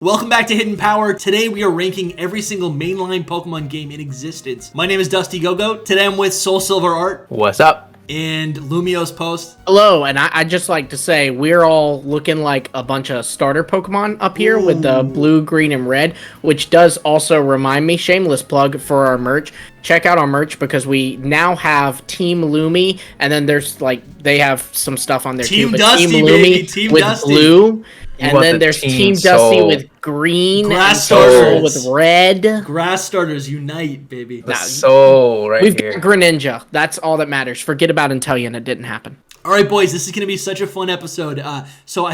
Welcome back to Hidden Power. Today we are ranking every single mainline Pokemon game in existence. My name is Dusty Gogo. Today I'm with Soul Silver Art. What's up? And Lumios Post. Hello, and I'd just like to say we're all looking like a bunch of starter Pokemon up here with the blue, green, and red, which does also remind me, shameless plug for our merch. Check out our merch because we now have Team Lumi, and then there's they have some stuff on there Team too. Dusty, Team baby. Lumi Team with Dusty. Blue. And then there's Team Dusty with green, Grass and starters with red. Grass starters unite, baby. The soul right We've here. got Greninja. That's all that matters. Forget about Inteleon. It didn't happen. All right, boys, this is going to be such a fun episode. So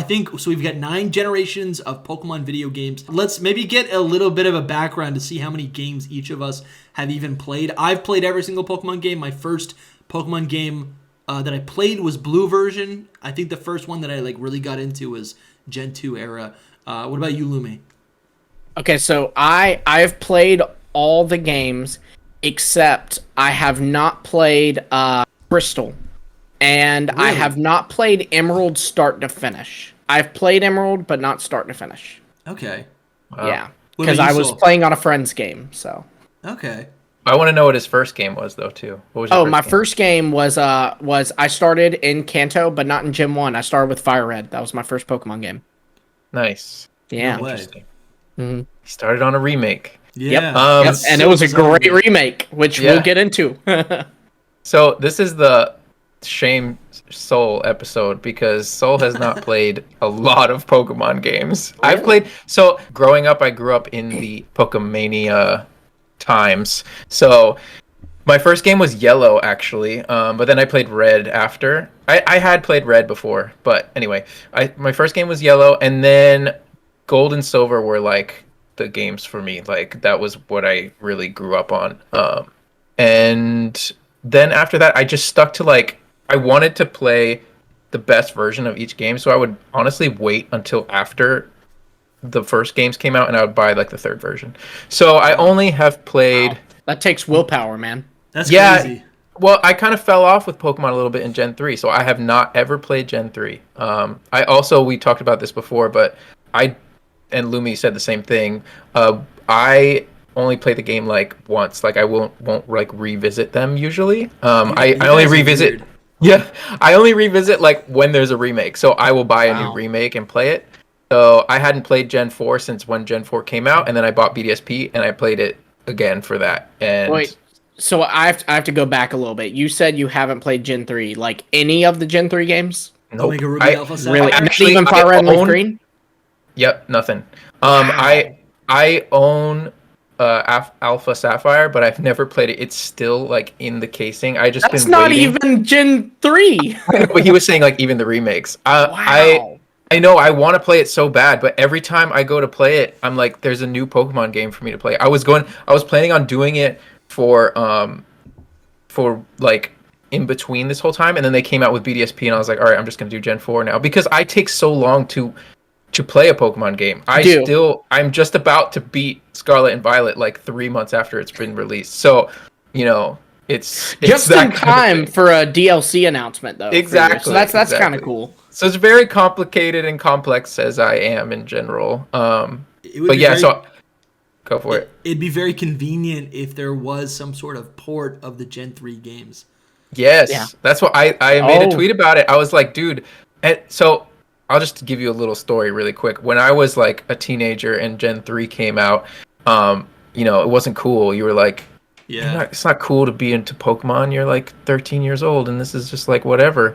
we've got 9 generations of Pokemon video games. Let's maybe get a little bit of a background to see how many games each of us have even played. I've played every single Pokemon game. My first Pokemon game that I played was Blue version. I think the first one that I really got into was Gen 2 era. What about you, Lumi? Okay, so I've played all the games except I have not played Crystal, and Really? I have not played Emerald start to finish. I've played Emerald, but not start to finish. Okay. Wow. Yeah, What because about I you, was Soul? playing on a friend's game. So. Okay. I want to know what his first game was though too. What was your Oh, my game? first game was I started in Kanto, but not in Gym 1. I started with Fire Red. That was my first Pokemon game. Nice. Yeah. No way. Interesting. Mhm. He started on a remake. Yeah. Um, Yep, and it was a bizarre. great remake, which Yeah. we'll get into. So this is the Shame Soul episode because Soul has not played a lot of Pokemon games. I've played. So growing up, I grew up in the Pokemania times. So my first game was Yellow, actually, but then I played Red after. I had played Red before, but anyway, my first game was Yellow, and then Gold and Silver were like the games for me. Like that was what I really grew up on. And then after that, I just stuck to I wanted to play the best version of each game, so I would honestly wait until after the first games came out, and I would buy the third version. So I only have played. Wow. That takes willpower, man. That's Yeah. crazy. Well, I kind of fell off with Pokemon a little bit in Gen 3, so I have not ever played Gen 3. We talked about this before, but and Lumi said the same thing. I only play the game once. I won't revisit them usually. I only guys are revisit. weird. Yeah, I only revisit when there's a remake. So I will buy a new Wow. remake and play it. So I hadn't played Gen 4 since when Gen 4 came out, and then I bought BDSP and I played it again for that. And Wait, so I have to go back a little bit. You said you haven't played Gen 3, any of the Gen 3 games? nope. Omega Ruby Alpha Sapphire. Really? Actually, Not even Fire I Red and Leaf own- Green? Yep, nothing. Wow. I own Alpha Sapphire, but I've never played it. It's still in the casing. I just That's been not waiting. even Gen 3! But he was saying even the remakes. Wow. I know I want to play it so bad, but every time I go to play it, I'm like, there's a new Pokemon game for me to play. I was planning on doing it for in between this whole time, and then they came out with BDSP, and I was like, all right, I'm just gonna do Gen 4 now because I take so long to play a Pokemon game. I'm just about to beat Scarlet and Violet 3 months after it's been released. So, it's Just that in kind of time thing. for a DLC announcement, though. for you. Exactly, So that's kind exactly. of cool. So it's very complicated and complex as I am in general. It would But be yeah, very- so go for it. It'd be very convenient if there was some sort of port of the Gen 3 games. Yes, Yeah. that's what I made a Oh. tweet about it. I was like, dude, and so I'll just give you a little story really quick. When I was a teenager and Gen 3 came out, it wasn't cool. You were like, Yeah. it's not cool to be into Pokemon. You're 13 years old and this is just whatever.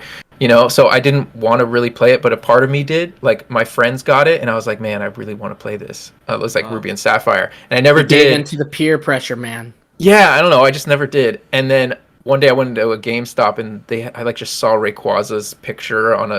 So I didn't want to really play it, but a part of me did. My friends got it and I was like, man, I really want to play this. It was Wow. Ruby and Sapphire. And I never You gave did. into the peer pressure, man. Yeah, I don't know. I just never did. And then one day I went into a GameStop and I just saw Rayquaza's picture on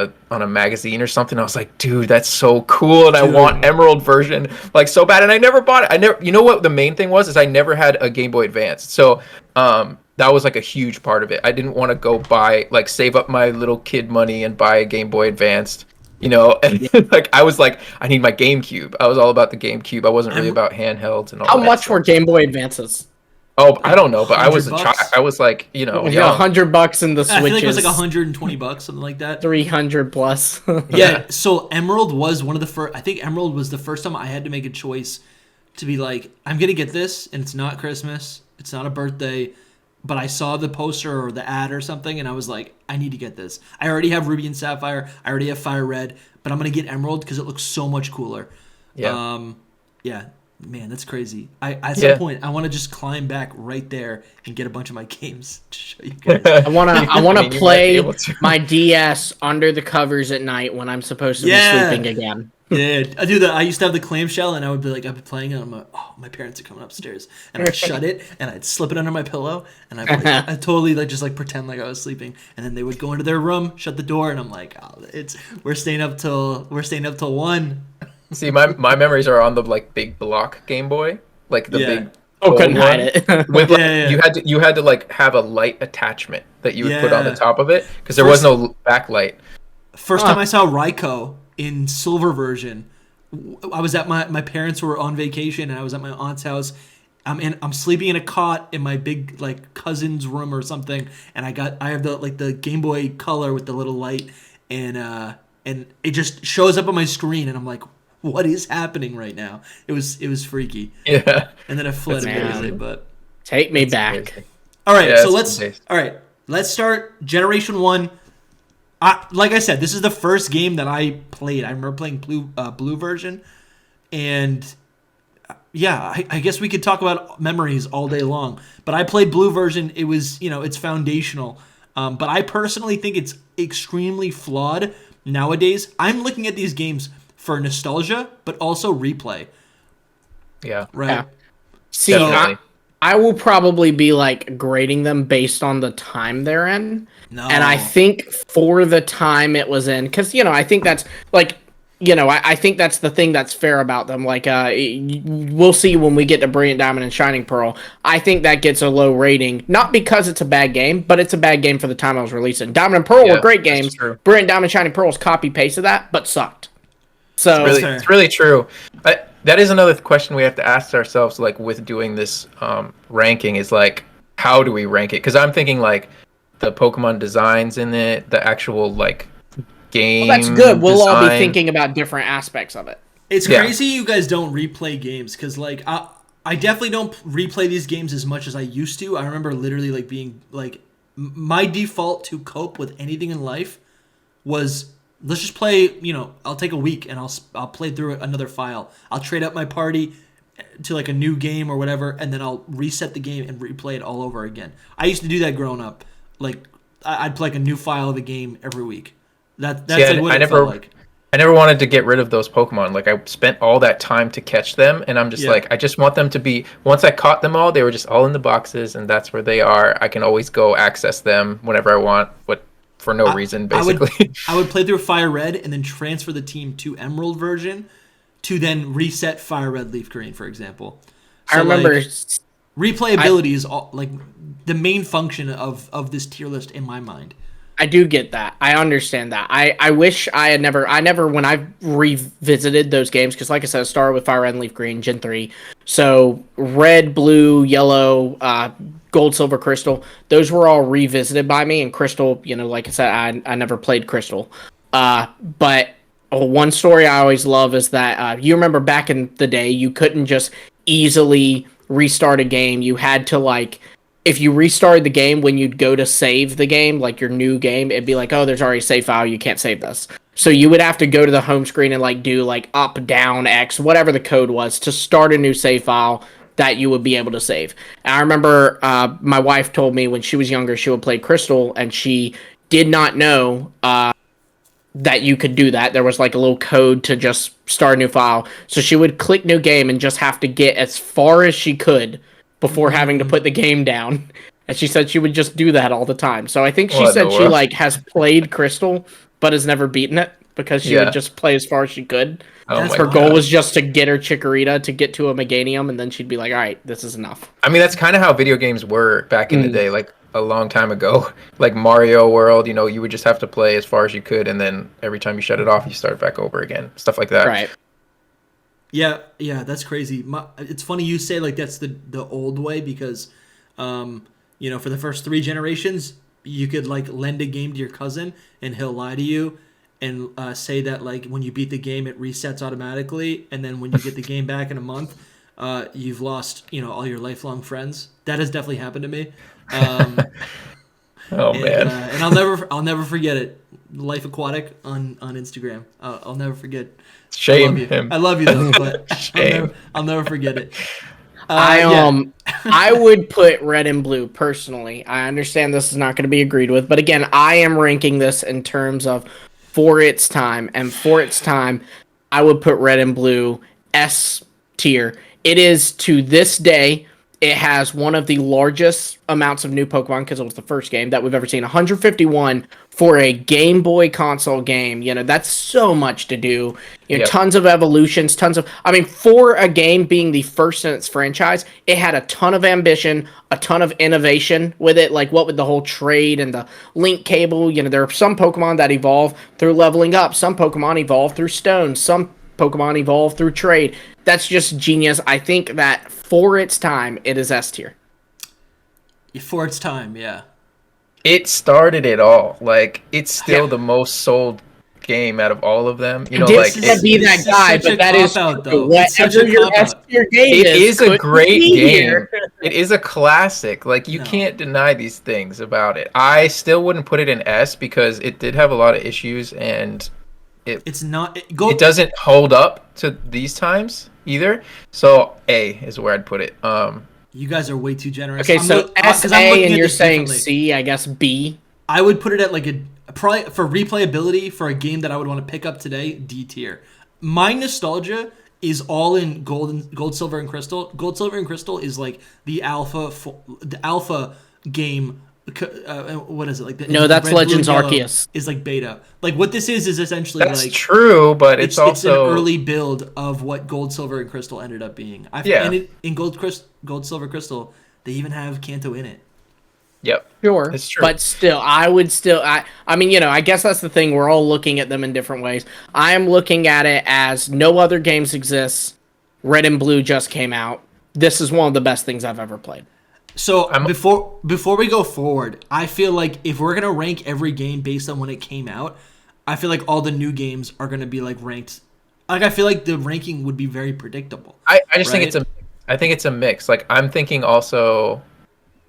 a magazine or something. I was like, dude, that's so cool, and I Dude. want Emerald version so bad. And I never bought it. I never. You know what the main thing was is I never had a Game Boy Advance. So that was a huge part of it. I didn't want to go buy save up my little kid money and buy a Game Boy Advanced. And I was like, I need my GameCube. I was all about the GameCube. I wasn't really about handhelds and all How that much stuff. were Game Boy Advances? Oh, I don't know, but I was a child. $100? I was like, Yeah, young. $100 in the I Switch think it was is like $120, something like that. 300 plus. Yeah, so Emerald was one of the first. I think Emerald was the first time I had to make a choice to be like, I'm gonna get this, and it's not Christmas, it's not a birthday, but I saw the poster or the ad or something, and I was like, I need to get this. I already have Ruby and Sapphire, I already have Fire Red, but I'm gonna get Emerald because it looks so much cooler. Yeah. Yeah, man, that's crazy. At some point I want to just climb back right there and get a bunch of my games to show you guys. I wanna I mean, you might be play able to. my DS under the covers at night when I'm supposed to be sleeping again. Yeah, I do that. I used to have the clamshell, and I would be like, I'd be playing it. And I'm like, oh, my parents are coming upstairs, and I'd shut it, and I'd slip it under my pillow, and I totally like just like pretend like I was sleeping, and then they would go into their room, shut the door, and I'm like, oh, we're staying up till 1. See, my memories are on the like big block Game Boy, like the big. Oh, couldn't old hide one. it. With Yeah. you had to like have a light attachment that you would put on the Yeah. top of it because there was no backlight. First time I saw Raikou in silver version, I was at my parents were on vacation, and I was at my aunt's house. I'm sleeping in a cot in my big like cousin's room or something, and I have the Game Boy Color with the little light, and it just shows up on my screen, and I'm like, what is happening right now? It was freaky. Yeah. And then I fled That's immediately, crazy. but Take me back. Crazy. all right, Yeah, so that's let's start Generation 1. Like I said, this is the first game that I played. I remember playing blue version, and yeah, I guess we could talk about memories all day long. But I played blue version. It was, it's foundational. But I personally think it's extremely flawed nowadays. I'm looking at these games for nostalgia, but also replay. Yeah. Right. Yeah. See, Definitely. I will probably be like grading them based on the time they're in. No. And I think for the time it was in, because, I think that's like, I think that's the thing that's fair about them. Like, we'll see when we get to Brilliant Diamond and Shining Pearl. I think that gets a low rating, not because it's a bad game, but it's a bad game for the time I was releasing. Diamond and Pearl were great that's games. true. Brilliant Diamond, Shining Pearl is copy paste of that, but sucked. So It's really true. That is another question we have to ask ourselves, like with doing this ranking, is like, how do we rank it? Because I'm thinking like the Pokemon designs in it, the actual like game. that's good. We'll all be design. thinking about different aspects of it. It's Yeah. crazy you guys don't replay games, because like I definitely don't replay these games as much as I used to. I remember literally like being like my default to cope with anything in life was, let's just play. I'll take a week and I'll play through another file. I'll trade up my party to like a new game or whatever, and then I'll reset the game and replay it all over again. I used to do that growing up. Like I'd play like a new file of a game every week. That's like what it felt like. I never wanted to get rid of those Pokemon. Like, I spent all that time to catch them, and I'm just like, I just want them to be, once I caught them all, they were just all in the boxes, and that's where they are. I can always go access them whenever I want, but for no reason, basically. I would play through Fire Red and then transfer the team to Emerald version to then reset Fire Red Leaf Green, for example. So, I remember like, replayability is all, like the main function of this tier list in my mind. I do get that. I understand that. I wish I had never, when I revisited those games, because like I said, I started with Fire Red and Leaf Green, Gen 3. So red, blue, yellow, gold, silver, crystal, those were all revisited by me. And crystal, like I said, I never played crystal. But one story I always love is that you remember back in the day, you couldn't just easily restart a game. You had to if you restarted the game, when you'd go to save the game, like your new game, it'd be like, oh, there's already a save file, you can't save this. So you would have to go to the home screen and do up, down, X, whatever the code was, to start a new save file that you would be able to save. And I remember my wife told me when she was younger, she would play Crystal, and she did not know that you could do that. There was a little code to just start a new file. So she would click new game and just have to get as far as she could before having to put the game down. And she said she would just do that all the time. So I think she said she has played Crystal but has never beaten it, because she would just play as far as she could. Her goal was just to get her Chikorita to get to a Meganium, and then she'd be like, all right, this is enough. I mean, that's kind of how video games were back in the day, like a long time ago. Like Mario World, you would just have to play as far as you could, and then every time you shut it off, you start back over again. Stuff like that. Right. Yeah, that's crazy. It's funny you say that's the old way, because For the first 3 generations, you could like lend a game to your cousin and he'll lie to you and say that like when you beat the game it resets automatically, and then when you get the game back in a month, you've lost all your lifelong friends. That has definitely happened to me. Man, and I'll never forget it. Life Aquatic on Instagram. I'll never forget. Shame him. I love you though, but Shame. I'll never forget it. I would put Red and Blue personally. I understand this is not going to be agreed with, but again, I am ranking this in terms of for its time, and for its time, I would put Red and Blue S tier. It is to this day. It has one of the largest amounts of new Pokemon because it was the first game that we've ever seen. 151 for a Game Boy console game. That's so much to do. Yep. Tons of evolutions, for a game being the first in its franchise, it had a ton of ambition, a ton of innovation with it. Like what with the whole trade and the link cable. There are some Pokemon that evolve through leveling up. Some Pokemon evolve through stones. Some Pokemon evolve through trade. That's just genius. I think that for its time, it is S tier. For its time, yeah. It started it all. Like, it's still the most sold game out of all of them. Be that guy, but that is whatever your S tier game is. It is a great game. It is a classic. Like, you can't deny these things about it. I still wouldn't put it in S because it did have a lot of issues, and it doesn't hold up to these times either. So A is where I'd put it. You guys are way too generous. Okay, so S A and you're saying C, I guess B. I would put it at like probably for replayability for a game that I would want to pick up today, D tier. My nostalgia is all in gold, silver, and crystal. Gold, silver, and crystal is like the alpha game. What is it like? No, that's Red, Legends Blue, Arceus. Is like beta. Like what this is essentially that's like true, but it's also an early build of what gold, silver, and crystal ended up being. And in gold, silver, crystal, they even have Kanto in it. Yep, sure, it's true. But still, I guess that's the thing. We're all looking at them in different ways. I am looking at it as no other games exist. Red and Blue just came out. This is one of the best things I've ever played. So before we go forward, I feel like if we're gonna rank every game based on when it came out, I feel like all the new games are gonna be like ranked. Like I feel like the ranking would be very predictable. I just think it's a mix. Like I'm thinking also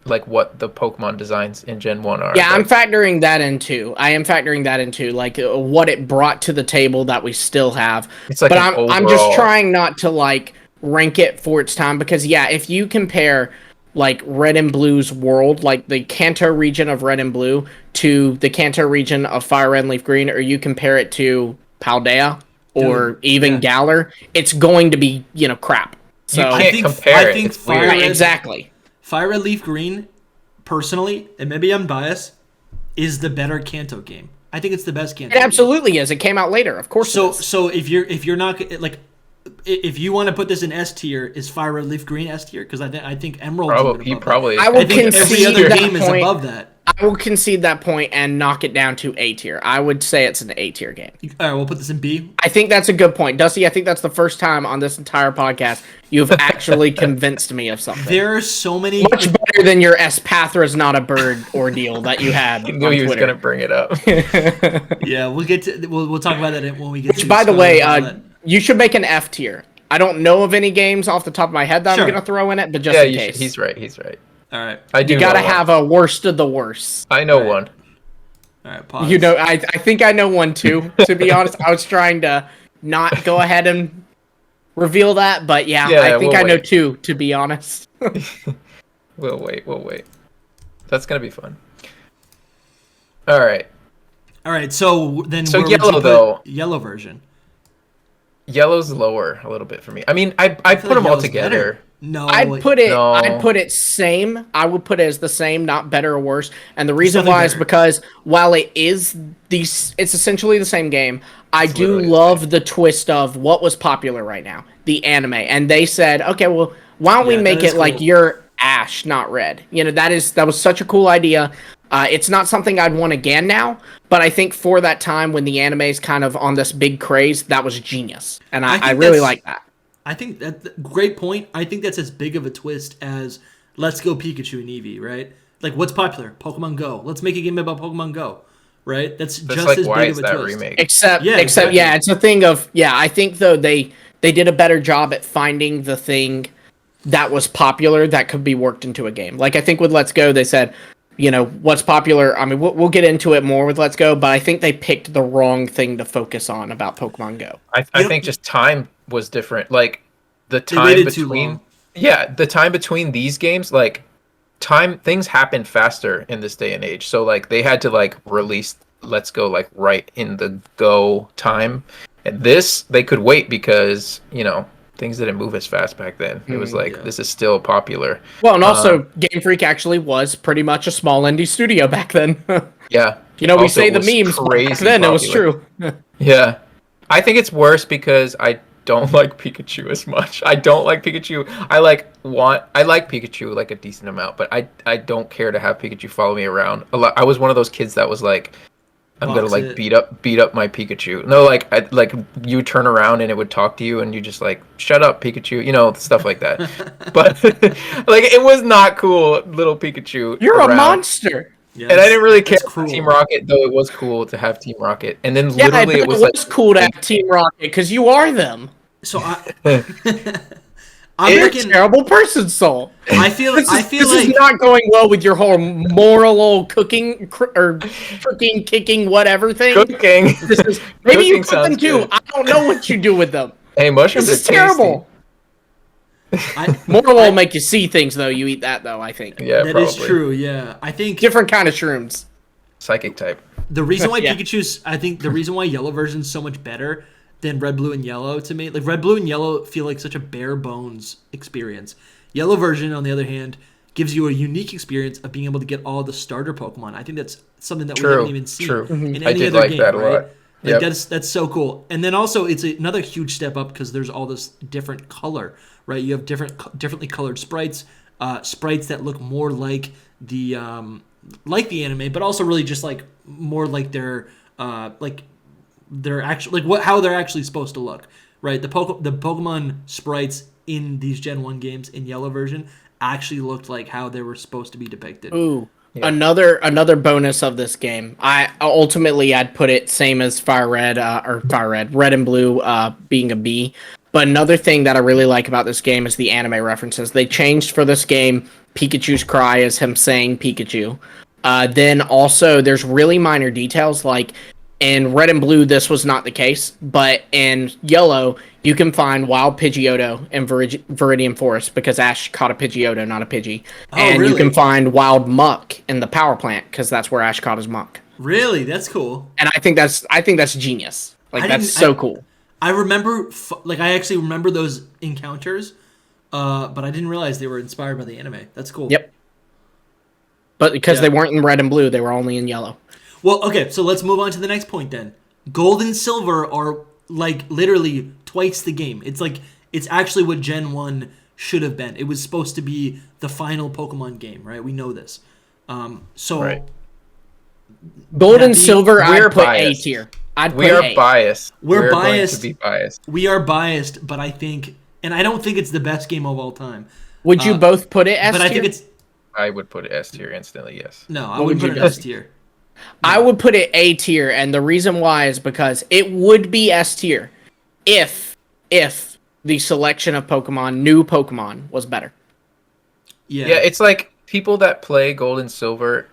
like what the Pokemon designs in Gen 1 are. Yeah, I'm factoring that in too. I am factoring that into like what it brought to the table that we still have. It's like I'm just trying not to like rank it for its time because if you compare like Red and Blue's world, like the Kanto region of Red and Blue to the Kanto region of Fire Red and Leaf Green, or you compare it to Paldea or even Galar, it's going to be, crap. So you can't compare it. It's Fire weird. Red, exactly. Fire Red Leaf Green, personally, and maybe I'm biased, is the better Kanto game. I think it's the best Kanto. It absolutely is. It came out later, of course. So if you're not like, if you want to put this in S tier, is Fire Red Leaf Green S tier? Because I think Emerald. I will concede every other game is above that. I will concede that point and knock it down to A tier. I would say it's an A tier game. All right, we'll put this in B. I think that's a good point, Dusty. I think that's the first time on this entire podcast you've actually convinced me of something. There are so many much better than your Espathra's not a bird ordeal that you had. I knew he was going to bring it up. Yeah, we'll talk about that when we get. Which, by the way, you should make an F tier. I don't know of any games off the top of my head that I'm going to throw in it, but just in case. He's right. All right. You got to have a worst of the worst. I know one. All right, pause. I think I know one too, to be honest. I was trying to not go ahead and reveal that, but I think I know two, to be honest. We'll wait. That's going to be fun. All right, so then yellow, though. Yellow version. Yellow's lower a little bit for me. I mean, I put them all together. Better. No, I'd put it same. I would put it as the same, not better or worse. And the reason why is because while it is it's essentially the same game. I do love the twist of what was popular right now, the anime. And they said, okay, well, why don't we make it like you're Ash, not Red? That was such a cool idea. It's not something I'd want again now, but I think for that time when the anime is kind of on this big craze, that was genius. And I really like that. I think great point. I think that's as big of a twist as Let's Go Pikachu and Eevee, right? Like, what's popular? Pokemon Go. Let's make a game about Pokemon Go, right? That's just like, as why big is of a that twist. remake? Except, Yeah, exactly. yeah, it's a thing of, I think, though, they did a better job at finding the thing that was popular that could be worked into a game. Like, I think with Let's Go, they said, what's popular. I mean, we'll get into it more with Let's Go, but I think they picked the wrong thing to focus on about Pokemon Go. I think just time was different. Like, the They time waited too between... long. Yeah, the time between these games, like, things happen faster in this day and age. So, like, they had to, like, release Let's Go, like, right in the go time. And this, they could wait because, things didn't move as fast back then. It was like, this is still popular. Well, and also, Game Freak actually was pretty much a small indie studio back then. Yeah. We Also, say it the was memes, but back crazy then it was popular. true. Yeah. I think it's worse because I don't like Pikachu as much. I don't like Pikachu. I like Pikachu like a decent amount, but I don't care to have Pikachu follow me around. I was one of those kids that was like, I'm gonna like beat up my Pikachu. No, like you turn around and it would talk to you and you just like, shut up, Pikachu, stuff like that. But like, it was not cool, little Pikachu. You're around. a monster. Yeah, And I didn't really care cruel. about Team Rocket, though it was cool to have Team Rocket. And then Yeah, literally it was like cool to have Team Rocket because you are them. So You're a terrible person, Soul. I feel This like is not going well with your whole moral cooking or cooking, kicking, whatever thing. cooking. Maybe you Cooking cook them sounds too. good. I don't know what you do with them. Hey, mushrooms This is are terrible. I, Moral will make you see things, though. You eat that, though, I think. Yeah, that probably. is true. Yeah, I think Different kind of shrooms. Psychic type. the reason why Yeah. I think the reason why yellow version's so much better than red, blue, and yellow to me, like red, blue, and yellow feel like such a bare bones experience. Yellow version, on the other hand, gives you a unique experience of being able to get all the starter Pokemon. I think that's something that we haven't even seen in I any did other like game, that a right? lot. Like Yep. that's so cool. And then also it's another huge step up because there's all this different color, right? You have differently colored sprites, sprites that look more like the anime, but also really just like more like they're actually how they're actually supposed to look, right? The Pokemon sprites in these Gen 1 games in yellow version actually looked like how they were supposed to be depicted. Ooh. Yeah. Another bonus of this game. I'd put it same as Red and Blue being a B. But another thing that I really like about this game is the anime references. They changed for this game Pikachu's cry as him saying Pikachu. Then also there's really minor details like in Red and Blue this was not the case, but in Yellow you can find wild Pidgeotto in Viridian Forest because Ash caught a Pidgeotto, not a Pidgey. And really? You can find wild Muck in the power plant because that's where Ash caught his Muck. Really? That's cool. And I think that's genius. Like that's so cool. I remember, I actually remember those encounters, but I didn't realize they were inspired by the anime. That's cool. Yep. But because they weren't in Red and Blue, they were only in Yellow. Well, okay, so let's move on to the next point then. Gold and Silver are like literally twice the game. It's actually what Gen 1 should have been. It was supposed to be the final Pokemon game, right? We know this. Right. Gold and Silver, we're I'd put biased. A tier. We are biased. We're biased. biased. Going to be biased. We are biased, but I think, and I don't think it's the best game of all time. Would you both put it S But tier? I think it's I would put it S tier instantly, yes. no. I What wouldn't would put you it do? S tier. I would put it A tier, and the reason why is because it would be S tier if the selection of new Pokemon was better. Yeah. Yeah, it's like people that play Gold and Silver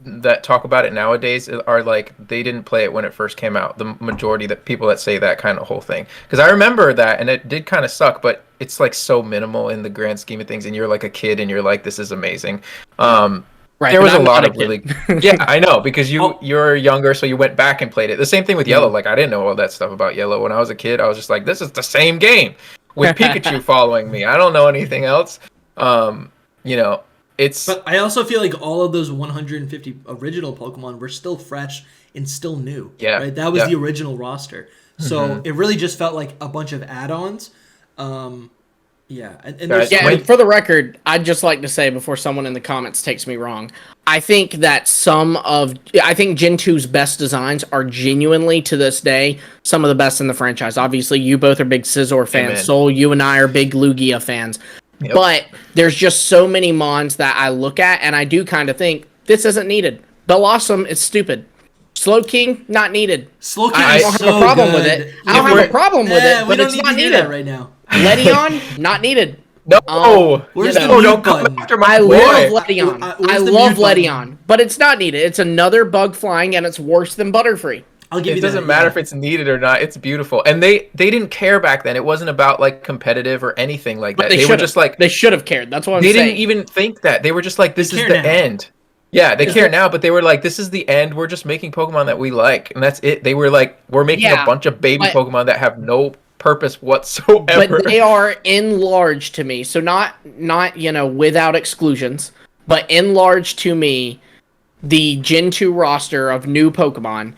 that talk about it nowadays are like they didn't play it when it first came out. The majority of the people that say that kind of whole thing, because I remember that and it did kind of suck, but it's like so minimal in the grand scheme of things, and you're like a kid and you're like, this is amazing. Right, there but was a I'm lot not of a really kid. yeah, I know, because you're younger, so you went back and played it. The same thing with Yellow. Like I didn't know all that stuff about Yellow when I was a kid. I was just like, this is the same game with Pikachu following me. I don't know anything else. It's. But I also feel like all of those 150 original Pokemon were still fresh and still new. Yeah. Right? That was the original roster. So it really just felt like a bunch of add-ons. Yeah. And there's And for the record, I'd just like to say before someone in the comments takes me wrong, I think that I think Gen 2's best designs are genuinely, to this day, some of the best in the franchise. Obviously, you both are big Scizor fans. Amen. Soul, you and I are big Lugia fans. Yep. But there's just so many mons that I look at, and I do kind of think this isn't needed. Bellossom is stupid. Slow King, not needed. Slow King I is don't have so a problem good. with it. I don't have a problem with it, we but don't it's need not to hear needed. that right now. Ledyon, not needed. No, Where's You the know, mute don't come button? after my I boy. love Ledyon. where's I the love mute button? Ledyon, but it's not needed. It's another bug flying, and it's worse than Butterfree. I'll give It you doesn't that, matter yeah. if it's needed or not. It's beautiful, and they didn't care back then. It wasn't about like competitive or anything like that. But They were just like they should have cared. That's what I'm they saying. didn't even think that. They were just like, this is care the now. end. Yeah, they care it- now, but they were like, this is the end. We're just making Pokemon that we like, and that's it. They were like, we're making Yeah, a bunch of baby but- Pokemon that have no purpose whatsoever. But they are enlarged to me. So not without exclusions, but enlarged to me, the Gen 2 roster of new Pokemon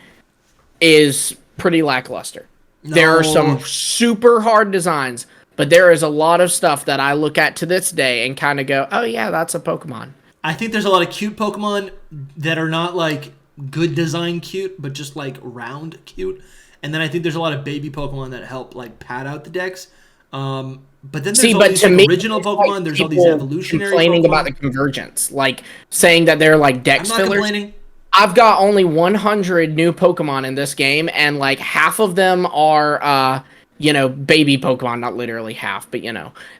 is pretty lackluster. There are some No. super hard designs, but there is a lot of stuff that I look at to this day and kind of go, "Oh yeah, that's a Pokemon." I think there's a lot of cute Pokemon that are not like good design cute, but just like round cute. And then I think there's a lot of baby Pokemon that help like pad out the decks. But then there's all these like, original Pokemon. There's all these people evolutionary complaining Pokemon. about the convergence, like saying that they're like I'm dex not fillers. complaining. I've got only 100 new Pokemon in this game, and like half of them are, baby Pokemon. Not literally half, but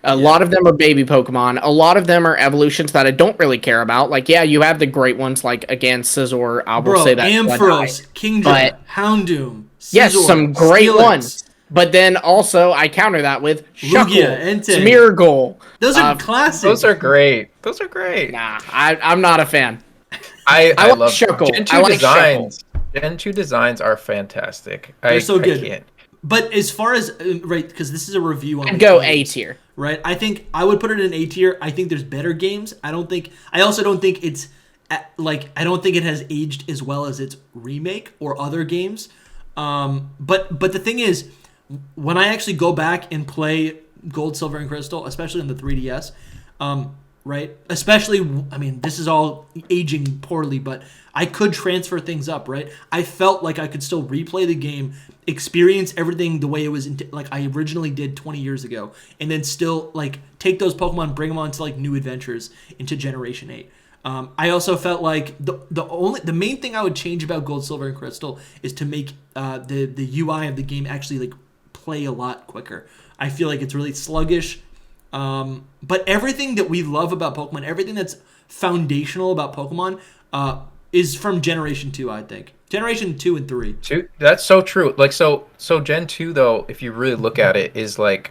a lot of them are baby Pokemon. A lot of them are evolutions that I don't really care about. Like, yeah, you have the great ones, like again, Scizor. I will Bro, say that. Ampharos, Kingdra, But- Houndoom, Yes, Scizor, some great Steelix. ones. But then also, I counter that with Lugia, Shuckle, Entei. Smeargle. Those are classic. Those are great. Those are great. Nah, I'm not a fan. I like love Shuckle. Gen 2 I like designs. Gen 2 designs are fantastic. They're so good. I can't. But as far as right, because this is a review on I'd the go games, A tier. right? I think I would put it in A tier. I think there's better games. I also don't think it's I don't think it has aged as well as its remake or other games. But the thing is, when I actually go back and play Gold, Silver, and Crystal, especially on the 3DS, right? Especially, I mean, this is all aging poorly, but I could transfer things up, right? I felt like I could still replay the game, experience everything the way it was, like I originally did 20 years ago, and then still like take those Pokemon, bring them on to like new adventures into Generation 8. I also felt like the main thing I would change about Gold, Silver, and Crystal is to make the UI of the game actually like play a lot quicker. I feel like it's really sluggish. But everything that we love about Pokemon, everything that's foundational about Pokemon, is from Generation 2, I think. Generation 2 and 3. That's so true. Like so Gen 2 though, if you really look at it, is like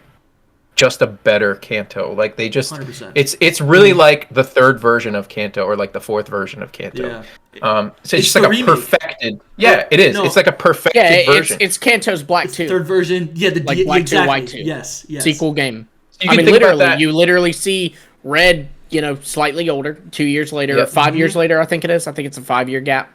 just a better Kanto. Like they just 100%. it's really like the third version of Kanto or like the fourth version of Kanto. Yeah. So it's just the like a remake. perfected. Yeah, it is. No. It's like a perfected Yeah, version. it's Kanto's Black 2. Third version. Yeah, Like Black 2, exactly. White 2. Yes. Sequel game. So you I can mean, think about literally, that. you literally see Red, slightly older, 2 years later, Yep. 5 years later, I think it is. I think it's a 5-year gap.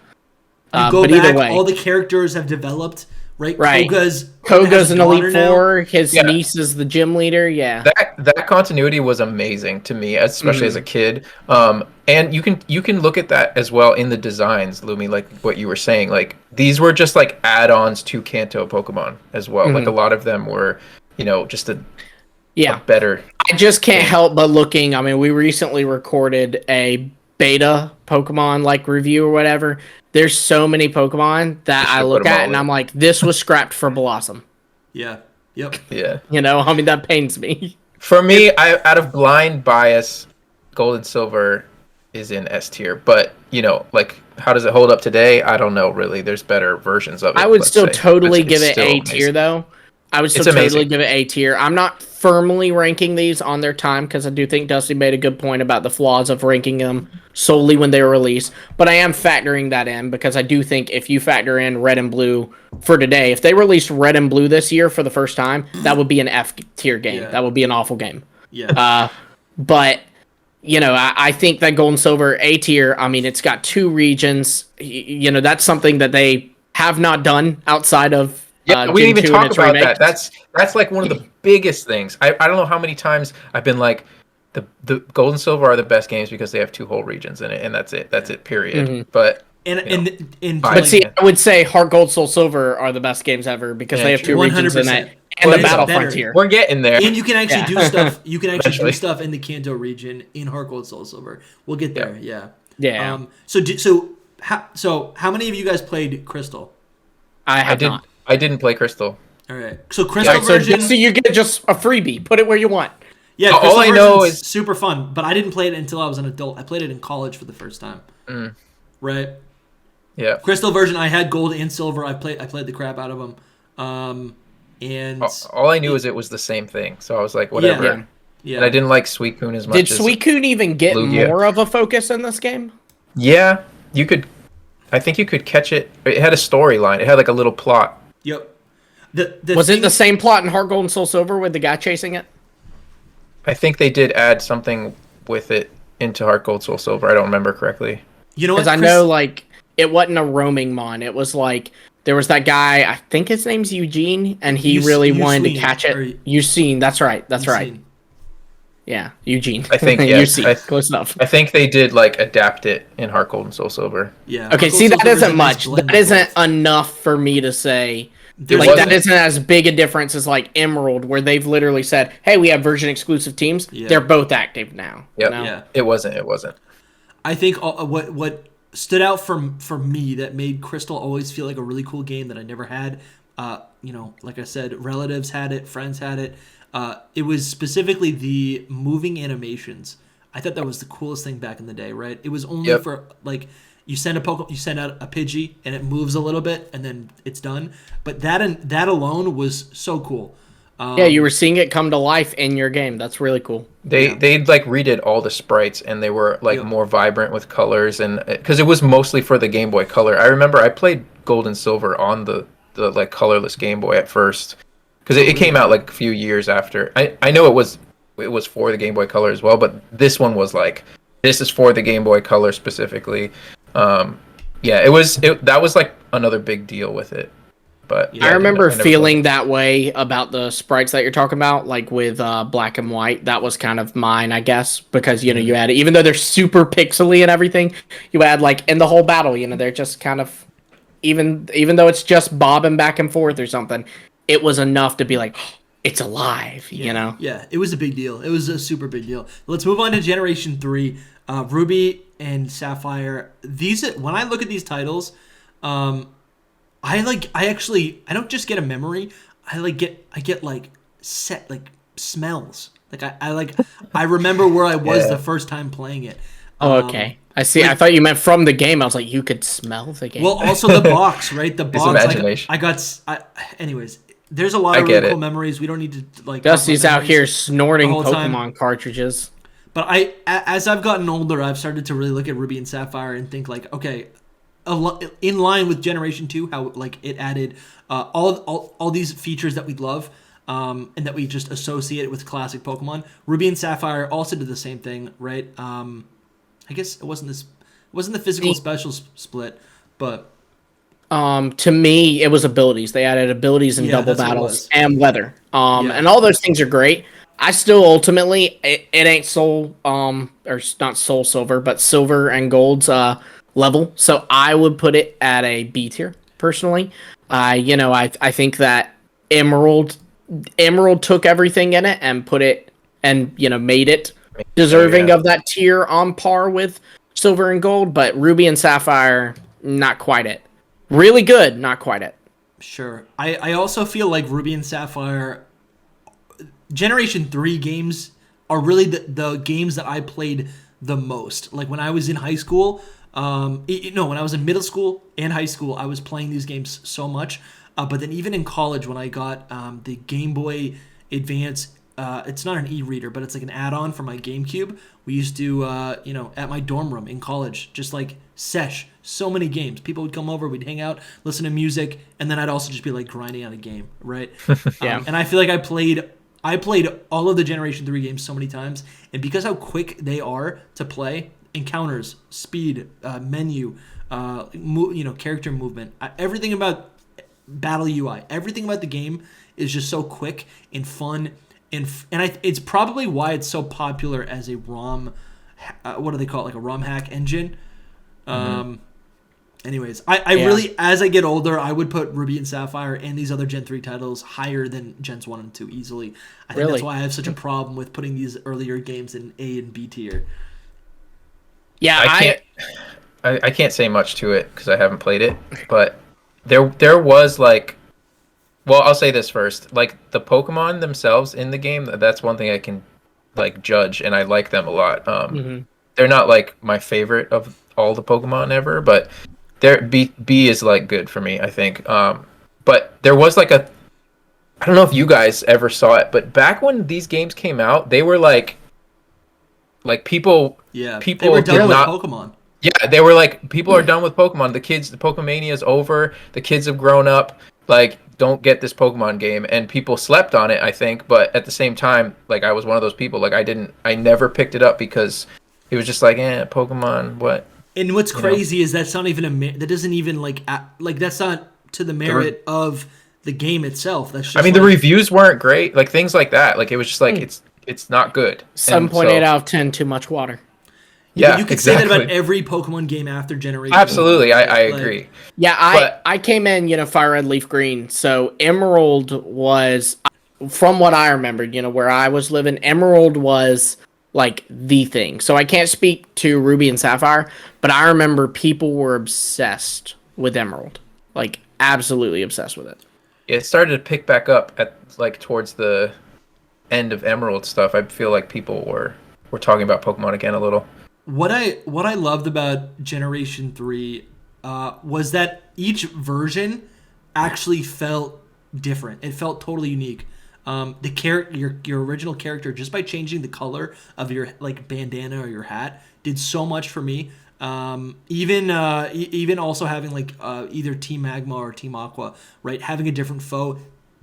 You go but back, either way, all the characters have developed, right? Right. Has Koga's a an daughter Elite now. Four. His Yeah. niece is the gym leader. Yeah. That continuity was amazing to me, especially as a kid. And you can look at that as well in the designs, Lumi, like what you were saying. Like these were just like add-ons to Kanto Pokemon as well. Like a lot of them were, just a better. I just can't help but looking. I mean, we recently recorded a beta Pokemon like review or whatever. There's so many Pokemon that Just I to put look 'em at all and in. I'm like, this was scrapped for Blossom. Yeah. Yep. Yeah. I mean, that pains me. For me, out of blind bias, Gold and Silver is in S tier. But like, how does it hold up today? I don't know. Really, there's better versions of it. I would let's still say. totally It's give it still A amazing. tier though. I would still It's amazing. totally give it A tier. I'm not firmly ranking these on their time because I do think Dusty made a good point about the flaws of ranking them solely when they were released. But I am factoring that in because I do think if you factor in Red and Blue for today, if they released Red and Blue this year for the first time, that would be an F tier game. Yeah. That would be an awful game. Yeah. But I think that Gold and Silver A tier. I mean, it's got 2 regions. That's something that they have not done outside of. Yeah, we Gen didn't even 2 and talk its about remake. that. That's like one of the biggest things. I don't know how many times I've been like, the Gold and Silver are the best games because they have 2 whole regions in it, and that's it. That's it. Period. But and But But see, I would say Heart Gold, Soul Silver are the best games ever because Yeah, they have true. 2 regions in 100%. it, And the it's Battle better. Frontier. We're getting there. And you can actually do stuff. You can actually do Eventually. stuff in the Kanto region in Heart Gold Soul Silver. We'll get there. Yeah. Yeah. So how many of you guys played Crystal? I have not. I didn't play Crystal. All right. So Crystal So version. you get just a freebie. Put it where you want. Yeah. All Crystal I know version's is- super fun, but I didn't play it until I was an adult. I played it in college for the first time. Right. Yeah. Crystal version. I had gold and silver. I played the crap out of them. And All I knew is it was the same thing, so I was like, whatever. Yeah. Yeah. And I didn't like Suicune as much. Did as Suicune even get Lugia. more of a focus in this game? Yeah, you could. I think you could catch it. It had a storyline. It had like a little plot. Yep. Was it the same plot in Heart Gold and Soul Silver with the guy chasing it? I think they did add something with it into Heart Gold Soul Silver. I don't remember correctly. You know what? Because I know, like, it wasn't a roaming mon. It was like there was that guy. I think his name's Eugene, and he really wanted to catch it. Eugene. That's right. That's right. Yeah, Eugene. I think yes. Eugene. Close enough. I think they did like adapt it in Heart Gold and Soul Silver. Yeah. Okay, see, that isn't much. That isn't enough for me to say. Like, that isn't as big a difference as like Emerald, where they've literally said, "Hey, we have version exclusive teams. Yeah. They're both active now." Yep. You know? Yeah. It wasn't. I think what stood out for me that made Crystal always feel like a really cool game that I never had. Like I said, relatives had it, friends had it. It was specifically the moving animations. I thought that was the coolest thing back in the day, right? It was only for like you send out a Pidgey and it moves a little bit and then it's done. But that alone was so cool. Yeah, you were seeing it come to life in your game. That's really cool. They like redid all the sprites and they were like more vibrant with colors, and because it was mostly for the Game Boy Color. I remember I played Gold and Silver on the like colorless Game Boy at first, because it came out like a few years after. I know it was for the Game Boy Color as well, but this one was like, this is for the Game Boy Color specifically. That was like another big deal with it. But I remember feeling that way about the sprites that you're talking about, like with Black and White. That was kind of mine, I guess, because you add, even though they're super pixely and everything, you add like in the whole battle, they're just kind of, even though it's just bobbing back and forth or something, it was enough to be like, it's alive, Yeah, it was a big deal. It was a super big deal. Let's move on to Generation 3. Ruby and Sapphire. When I look at these titles, I don't just get a memory. I get like set like smells. Like I remember where I was the first time playing it. Oh, okay. I see. I thought you meant from the game. I was like, you could smell the game. Well, also the box, right? The box. imagination. Anyways, there's a lot of really cool memories. We don't need to like. Dusty's out here snorting the whole time. Pokemon cartridges. But as I've gotten older, I've started to really look at Ruby and Sapphire and think like, okay, in line with Generation 2, how like it added all these features that we love, and that we just associate with classic Pokemon. Ruby and Sapphire also did the same thing, right? I guess it wasn't the physical special split, but to me, it was abilities. They added abilities in double battles and weather. And all those things are great. I still ultimately, it ain't Soul, or not Soul Silver, but Silver and Gold's level. So I would put it at a B tier personally. I think that Emerald took everything in it and put it and made it deserving of that tier on par with Silver and Gold. But Ruby and Sapphire, not quite it. Really good, not quite it. Sure. I also feel like Ruby and Sapphire Generation 3 games are really the games that I played the most. Like when I was in high school, when I was in middle school and high school, I was playing these games so much. But then even in college, when I got the Game Boy Advance, it's not an e-reader, but it's like an add-on for my GameCube. We used to, at my dorm room in college, just like sesh so many games. People would come over, we'd hang out, listen to music, and then I'd also just be like grinding on a game, right? Yeah. And I feel like I played all of the Generation 3 games so many times, and because how quick they are to play, encounters, speed, menu, character movement, everything about battle UI, everything about the game is just so quick and fun, and it's probably why it's so popular as a ROM. What do they call it? Like a ROM hack engine. Anyways, I really, as I get older, I would put Ruby and Sapphire and these other Gen 3 titles higher than Gens 1 and 2 easily. I think that's why I have such a problem with putting these earlier games in A and B tier. Yeah, I can't say much to it because I haven't played it, but there was like, well, I'll say this first. Like the Pokemon themselves in the game, that's one thing I can like judge, and I like them a lot. They're not like my favorite of all the Pokemon ever, but B is like good for me, I think. But there was like I don't know if you guys ever saw it, but back when these games came out, they were like people they were done with Pokemon. Yeah, they were like, people are done with Pokemon. The Pokemania is over. The kids have grown up. Like, don't get this Pokemon game. And people slept on it, I think. But at the same time, like, I was one of those people. Like, I never picked it up because it was just like, Pokemon, what? And what's crazy is that's not even that doesn't even like that's not to the merit of the game itself. That's just the reviews weren't great. Like, things like that. Like, it was just like, it's not good. 7.8 out of 10, too much water. Yeah, you could say that about every Pokemon game after Generation. Absolutely, I agree. Yeah, I came in, Fire Red, Leaf Green. So Emerald was, from what I remembered, where I was living, Emerald was like the thing. So I can't speak to Ruby and Sapphire, but I remember people were obsessed with Emerald, like absolutely obsessed with it. It started to pick back up at like towards the end of Emerald stuff. I feel like people were talking about Pokemon again a little. What I loved about Generation 3 was that each version actually felt different. It felt totally unique. Your original character, just by changing the color of your like bandana or your hat, did so much for me. Even also having like either Team Magma or Team Aqua, right? Having a different foe,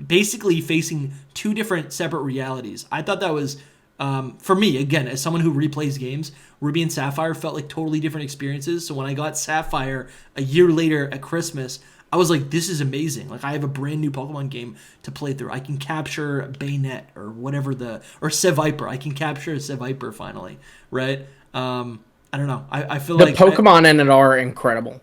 basically facing two different separate realities. I thought that was for me, again, as someone who replays games, Ruby and Sapphire felt like totally different experiences. So when I got Sapphire a year later at Christmas, I was like, this is amazing. Like, I have a brand new Pokemon game to play through. I can capture Bayonet or whatever or Seviper. I can capture a Seviper finally, right? I don't know. I feel like the Pokemon in it are incredible.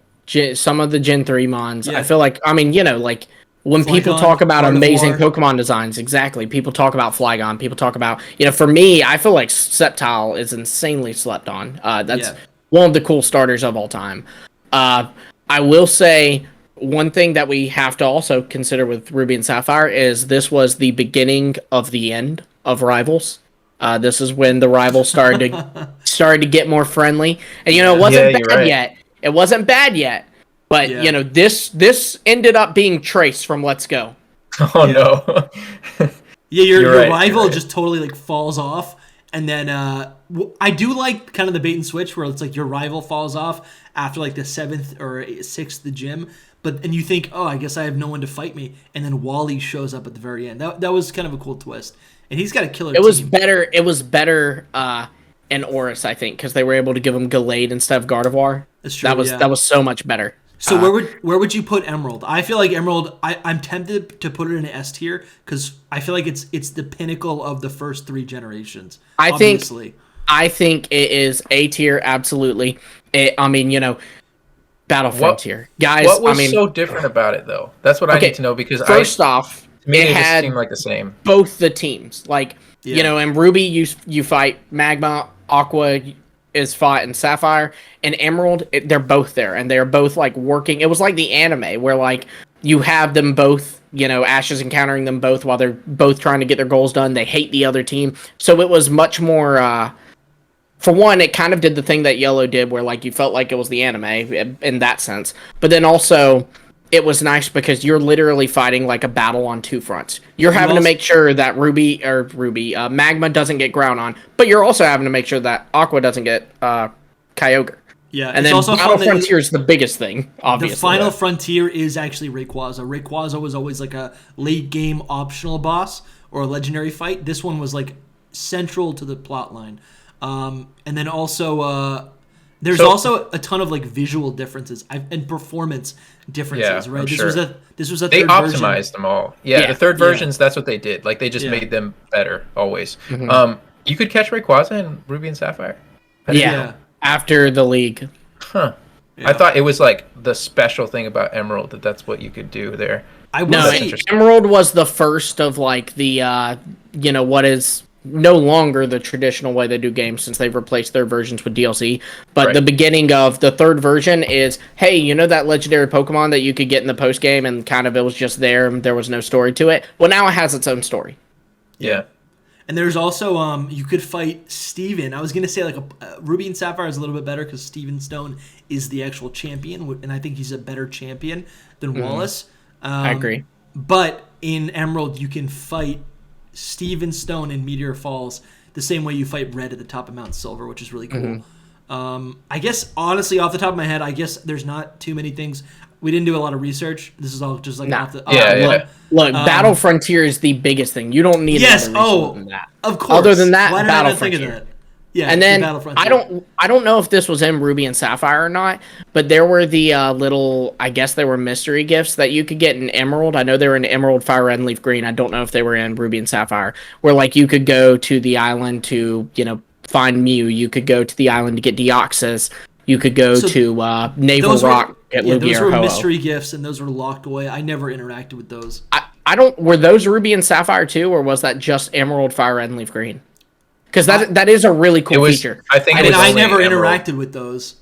Some of the Gen 3 mons, I feel like, like, when people talk about amazing Pokemon designs, exactly. People talk about Flygon. People talk about, for me, I feel like Sceptile is insanely slept on. That's one of the cool starters of all time. I will say one thing that we have to also consider with Ruby and Sapphire is this was the beginning of the end of Rivals. This is when the Rivals started to get more friendly. And, it wasn't bad yet. It wasn't bad yet. But, this ended up being Trace from Let's Go. Oh, no. Your rival just totally, like, falls off. And then I do like kind of the bait and switch where it's like your rival falls off after, like, the 7th or 6th gym. And you think, oh, I guess I have no one to fight me. And then Wally shows up at the very end. That was kind of a cool twist. And he's got a killer team. It was better in Oris, I think, because they were able to give him Gallade instead of Gardevoir. That's true, That was so much better. So where would you put Emerald? I feel like Emerald. I'm tempted to put it in an S tier because I feel like it's the pinnacle of the first 3 generations. I think it is A tier, absolutely. Battle Frontier, guys. What was so different about it though? That's what I need to know because first off, it had seemed like the same. Both the teams, like in Ruby, you fight Magma, Aqua is fought in Sapphire, and Emerald, they're both there, and they're both, like, working. It was like the anime, where, like, you have them both, Ash is encountering them both while they're both trying to get their goals done. They hate the other team. So it was much more, for one, it kind of did the thing that Yellow did, where, like, you felt like it was the anime, in that sense. But then also, it was nice because you're literally fighting like a battle on 2 fronts. You're having to make sure that Magma doesn't get ground on, but you're also having to make sure that Aqua doesn't get Kyogre. Yeah, and then also Battle Frontier is the biggest thing, obviously. The final frontier is actually Rayquaza. Rayquaza was always like a late game optional boss or a legendary fight. This one was like central to the plot line. And then also there's also a ton of like visual differences and performance differences, right? This was a they third optimized version. them all. Yeah, the third versions, that's what they did. Like they just made them better always. Mm-hmm. You could catch Rayquaza in Ruby and Sapphire. After the league. Huh. I thought it was like the special thing about Emerald that's what you could do there. I will No, say, Emerald was the first of like the what is no longer the traditional way they do games since they've replaced their versions with DLC. But the beginning of the third version is, hey, you know that legendary Pokemon that you could get in the post game and kind of it was just there and there was no story to it? Well, now it has its own story. Yeah. And there's also you could fight Steven. I was gonna say like a Ruby and Sapphire is a little bit better because Steven Stone is the actual champion, and I think he's a better champion than Wallace. I agree. But in Emerald, you can fight Steven Stone in Meteor Falls the same way you fight Red at the top of Mount Silver, which is really cool. I guess honestly, off the top of my head, I guess there's not too many things. We didn't do a lot of research. This is all just like off the Look, Battle Frontier is the biggest thing. You don't need yes. other than that. Of course. Other than that, why did Battle I not Frontier. think of that? Yeah, and then Battlefront 2. I don't know if this was in Ruby and Sapphire or not, but there were the little, I guess they were mystery gifts that you could get in Emerald. I know they were in Emerald, Fire Red, and Leaf Green. I don't know if they were in Ruby and Sapphire, where like you could go to the island to find Mew. You could go to the island to get Deoxys. You could go to Naval Rock at Lugia those or were Ho-Oh. mystery gifts, and those were locked away. I never interacted with those. I don't. Were those Ruby and Sapphire too, or was that just Emerald, Fire Red, and Leaf Green? Because that is a really cool feature. I think I never Emerald. interacted with those.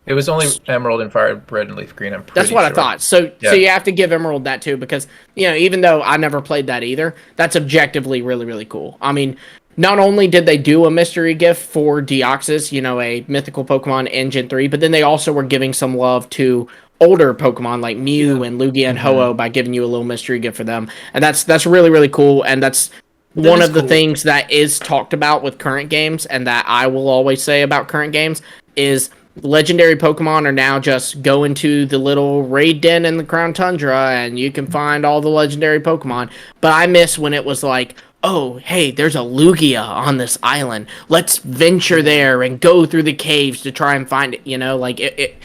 It was only Emerald and Fire Red and Leaf Green. I'm pretty That's what sure. I thought. So you have to give Emerald that too, because even though I never played that either, that's objectively really, really cool. I mean, not only did they do a mystery gift for Deoxys, a mythical Pokemon in Gen 3, but then they also were giving some love to older Pokemon like Mew and Lugia and Ho-Oh by giving you a little mystery gift for them. And that's really, really cool. And that's one of the things that is talked about with current games, and that I will always say about current games, is legendary Pokemon are now just go into the little raid den in the Crown Tundra and you can find all the legendary Pokemon. But I miss when it was like, oh, hey, there's a Lugia on this island. Let's venture there and go through the caves to try and find it. It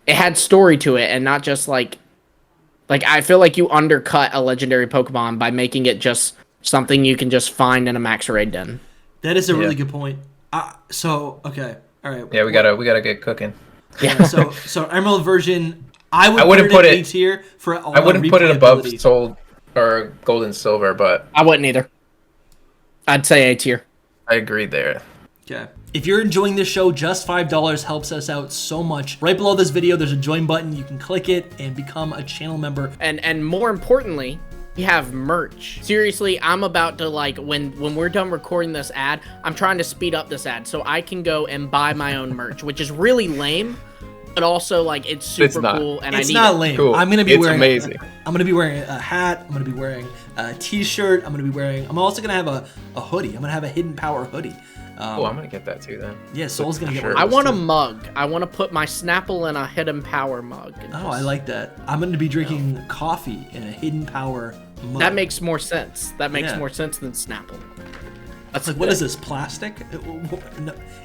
had story to it, and not just like I feel like you undercut a legendary Pokemon by making it just something you can just find in a max raid den. That is a really good point. Okay, all right. Yeah, we gotta get cooking. Yeah. So Emerald version, I wouldn't put it in A tier for all I wouldn't put it above replayability. Soul or Gold and Silver, but I wouldn't either. I'd say A tier. I agree there. Okay. If you're enjoying this show, just $5 helps us out so much. Right below this video, there's a join button. You can click it and become a channel member. And more importantly, we have merch. Seriously, I'm about to when we're done recording this ad, I'm trying to speed up this ad so I can go and buy my own merch, which is really lame, but also it's super cool and it's I need not it. lame. Cool. I'm gonna be wearing. Amazing. I'm gonna be wearing a hat. I'm gonna be wearing a t-shirt. I'm also gonna have a hoodie. I'm gonna have a Hidden Power hoodie. I'm gonna get that too then. Yeah, Soul's gonna get Sure. one. I of those want a too. mug. I want to put my Snapple in a Hidden Power mug. Oh, I like that. I'm gonna be drinking coffee in a Hidden Power mug. That makes more sense. That makes Yeah. more sense than Snapple. That's like, what is this, plastic? No.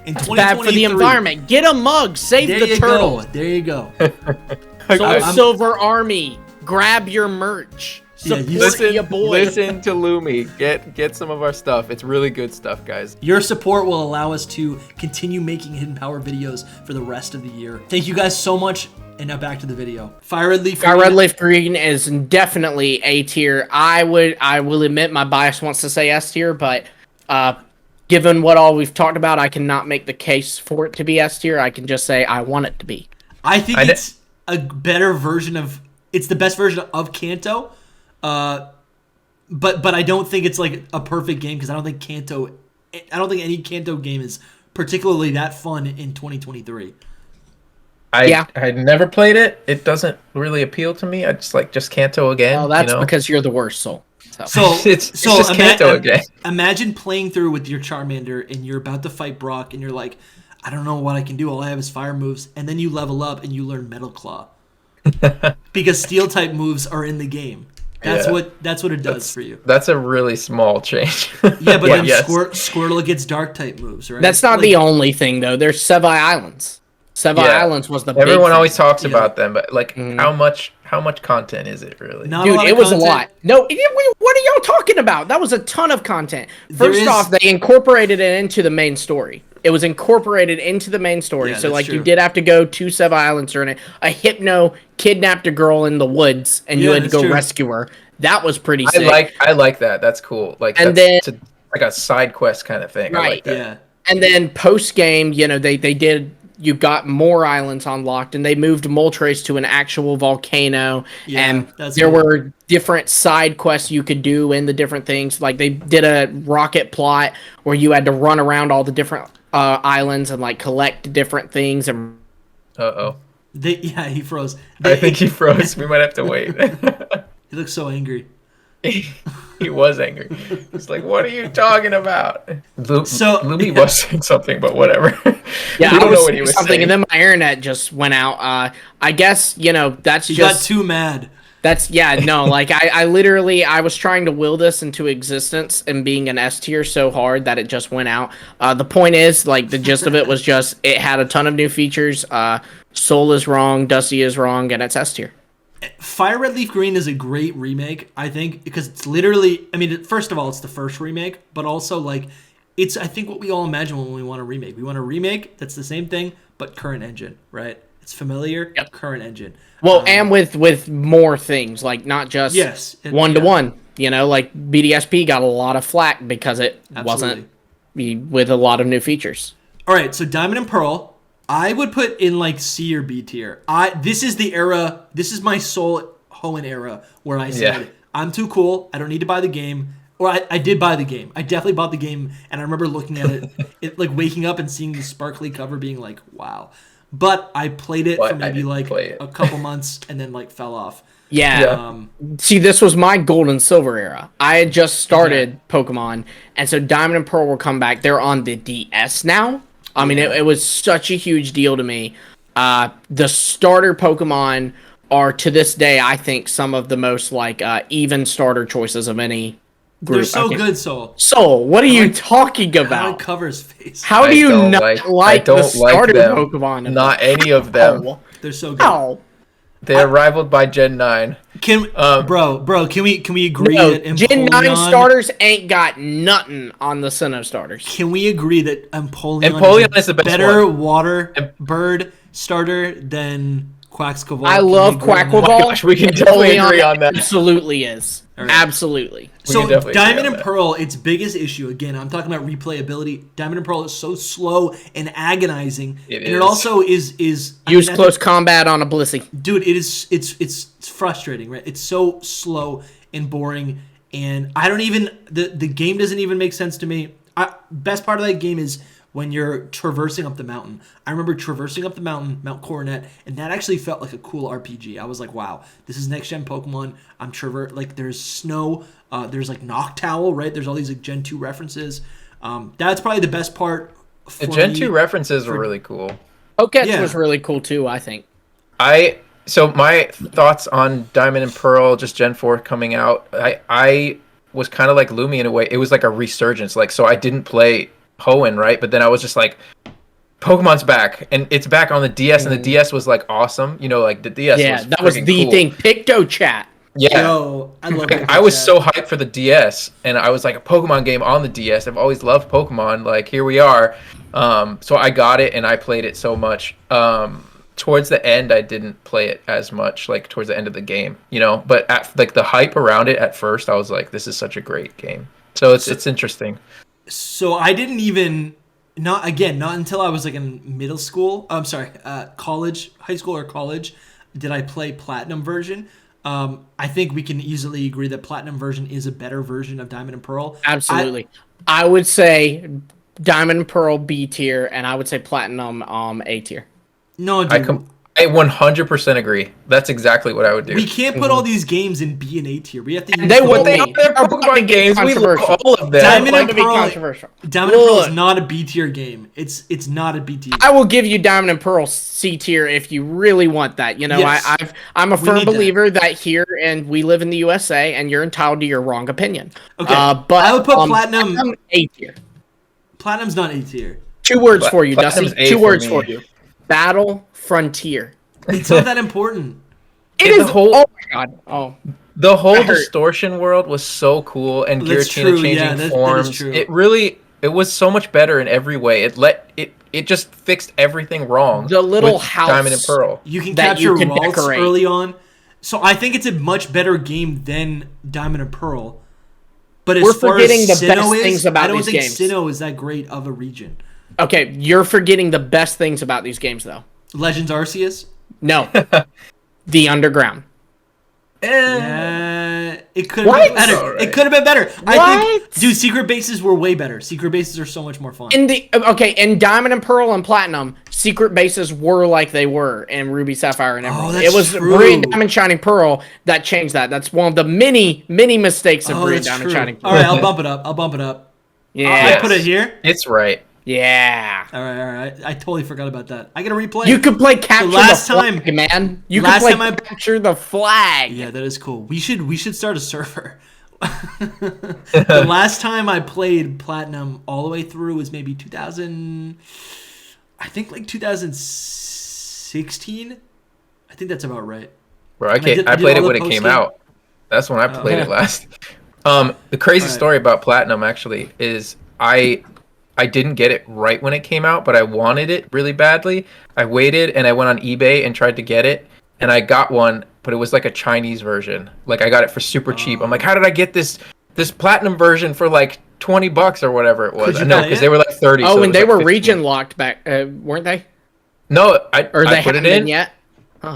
In That's bad for the environment. Get a mug. Save There the you turtle. go. There you go. Soul Silver Army. Grab your merch. Support your boy. Listen to Lumi. Get some of our stuff. It's really good stuff, guys. Your support will allow us to continue making Hidden Power videos for the rest of the year. Thank you guys so much. And now back to the video. Fire Red Leaf Green. Red Leaf Green is definitely A tier. I will admit my bias wants to say S tier, but given what all we've talked about, I cannot make the case for it to be S tier. I can just say I want it to be. I think it's a better version of. It's the best version of Kanto, but I don't think it's like a perfect game because I don't think any Kanto game is particularly that fun in 2023. I never played it. It doesn't really appeal to me. I just Kanto again. Oh, that's because you're the worst, Soul. So it's just Kanto again. Imagine playing through with your Charmander and you're about to fight Brock and you're like, I don't know what I can do. All I have is fire moves, and then you level up and you learn Metal Claw because Steel type moves are in the game. That's what it does for you. That's a really small change. Yeah, but then Squirtle gets Dark type moves, right? That's not the only thing though. There's Sevi Islands. Sevi Islands was the everyone big always thing. talks about them, but how much content is it really? Not Dude, a lot it of was content. a lot. No, what are y'all talking about? That was a ton of content. There First is- off, they incorporated it into the main story. It was incorporated into the main story. Yeah, So that's like true. you did have to go to Sev Islands or a Hypno kidnapped a girl in the woods and you Yeah, had to that's go true. rescue her. That was pretty sick. I like that. That's cool. Like And that's like a side quest kind of thing. I like Right. that. Yeah. And then post game, you know, they did. You got more islands unlocked, and they moved Moltres to an actual volcano. Yeah, and that's there cool. were different side quests you could do in the different things. Like they did a rocket plot where you had to run around all the different islands and like collect different things. And Uh-oh. Yeah, he froze. I think he froze. We might have to wait. He looks so angry. He was angry. He's like, "What are you talking about?" Lumi yeah. was saying something, but whatever. yeah, we I don't was know what he was something, saying. and then my internet just went out. I guess that's He just got too mad. That's like I literally I was trying to will this into existence and being an S tier so hard that it just went out. The point is like the gist of it was just it had a ton of new features. Soul is wrong, Dusty is wrong, and it's S tier. Fire Red Leaf Green is a great remake, I think, because it's literally, I mean, first of all, it's the first remake, but also like it's I think what we all imagine when we want a remake. We want a remake that's the same thing but current engine, right? It's familiar, current engine. Well, and with more things, like not just Yes, one to one. You know, like BDSP got a lot of flack because it wasn't with a lot of new features. All right, so Diamond and Pearl, I would put in like C or B tier. This is the era. This is my Soul Hoenn era where I said I'm too cool. I don't need to buy the game. Or I did buy the game. I definitely bought the game, and I remember looking at it like waking up and seeing the sparkly cover, being like, "Wow." But I played it for maybe like a couple months and then like fell off. Yeah. See, this was my gold and silver era. I had just started Pokemon, and so Diamond and Pearl will come back. They're on the DS now. I mean, it was such a huge deal to me. The starter Pokemon are, to this day, I think, some of the most like even starter choices of any group. They're so good, Soul. Soul, what are you talking How about? it covers face. How do you not like the starter them. Pokemon? Not any of them. Oh. They're so good. How? They're rivaled by Gen 9. Bro, can we agree No, that Gen 9 Empoleon- starters ain't got nothing on the Sinnoh starters. Can we agree that Empoleon is the best better one. water bird starter than Quaxqueval? I love Quackquaval. Oh my gosh, we can definitely agree on that. Absolutely is. Right. Absolutely. So definitely Diamond agree on and that. Pearl, its biggest issue, again, I'm talking about replayability. Diamond and Pearl is so slow and agonizing. It and is. it also is Use close combat on a Blissey. dude, it's frustrating, right? It's so slow and boring, and I don't even the game doesn't even make sense to me. Best part of that game is when you're traversing up the mountain. I remember traversing up the mountain, Mount Coronet, and that actually felt like a cool RPG. I was like, wow, this is next gen Pokemon. I'm like there's snow, there's like Noctowl, right? There's all these like Gen 2 references. That's probably the best part. The Gen 2 references were really cool. Oketch was really cool too, I think. So my thoughts on Diamond and Pearl, just Gen 4 coming out, I was kind of like Lumi in a way. It was like a resurgence. Like, so I didn't play Hoenn, right? But then I was just like, Pokemon's back, and it's back on the DS, and the DS was like awesome. You know, like the DS was that was the cool. thing. Picto Chat. Yeah. Yo, I love I was so hyped for the DS, and I was like a Pokemon game on the DS. I've always loved Pokemon. Like, here we are. So I got it, and I played it so much. Towards the end, I didn't play it as much, like towards the end of the game, you know. But at like the hype around it at first, I was like, this is such a great game. So it's interesting. So I didn't even not until I was like in middle school. I'm sorry, college, high school or college, did I play Platinum version. I think we can easily agree that Platinum version is a better version of Diamond and Pearl. Absolutely. I would say Diamond and Pearl B tier, and I would say Platinum A tier. No, dude. I 100% agree. That's exactly what I would do. We can't put all these games in B and A tier. We have to. They will They are Pokemon games. We love all of them. Diamond Like, and be Pearl. controversial. Diamond and Pearl is not a B tier game. It's not a B tier. I will give you Diamond and Pearl C tier if you really want that. You know, Yes. I'm a We firm need that. believer that here and we live in the USA, and you're entitled to your wrong opinion. Okay, but I would put Platinum A tier. Platinum's not A tier. 2 words for you, Platinum's Dusty. A 2 for words me. for you. Battle Frontier. It's not that important. It It's is. a whole- Oh my god. Oh. The whole That hurt. distortion world was so cool, and That's Giratina true, changing yeah, that is forms. true. It was so much better in every way. It just fixed everything wrong. The little with house Diamond and Pearl. You can that capture you can Ralts decorate. early on. So I think it's a much better game than Diamond and Pearl. But as We're far forgetting as the best Sinnoh is, things about I don't these think games. Sinnoh is that great of a region. Okay, you're forgetting the best things about these games, though. Legends Arceus? No, the underground. It could have been better. Alright. It could have been better. I What? think, dude, secret bases were way better. Secret bases are so much more fun. In Diamond and Pearl and Platinum, secret bases were like they were in Ruby, Sapphire, and Emerald. that's It was true. Brilliant Diamond, Shining Pearl that changed that. That's one of the many mistakes of Oh, Brilliant that's Diamond, true. Shining Pearl. All right, I'll bump it up. I'll bump it up. Yeah, I put it here. It's right. yeah. All right. I totally forgot about that. I gotta replay. You could play capture last the flag, time- man. You last could play time I- capture the flag. Yeah, that is cool. We should start a server. The last time I played Platinum all the way through was maybe 2000. I think like 2016. I think that's about right. Bro, I I did played all it when the it came post-game. out. That's when I played yeah. it last. The crazy Alright. story about Platinum actually is I didn't get it right when it came out, but I wanted it really badly. I waited and I went on eBay and tried to get it, and I got one, but it was like a Chinese version. Like I got it for super cheap. I'm like, how did I get this Platinum version for like $20 or whatever it was? Could you No, buy because it? they were like 30. Oh, so it and was they like were 15. region locked back, weren't they? No, Or they I put haven't it been in yet?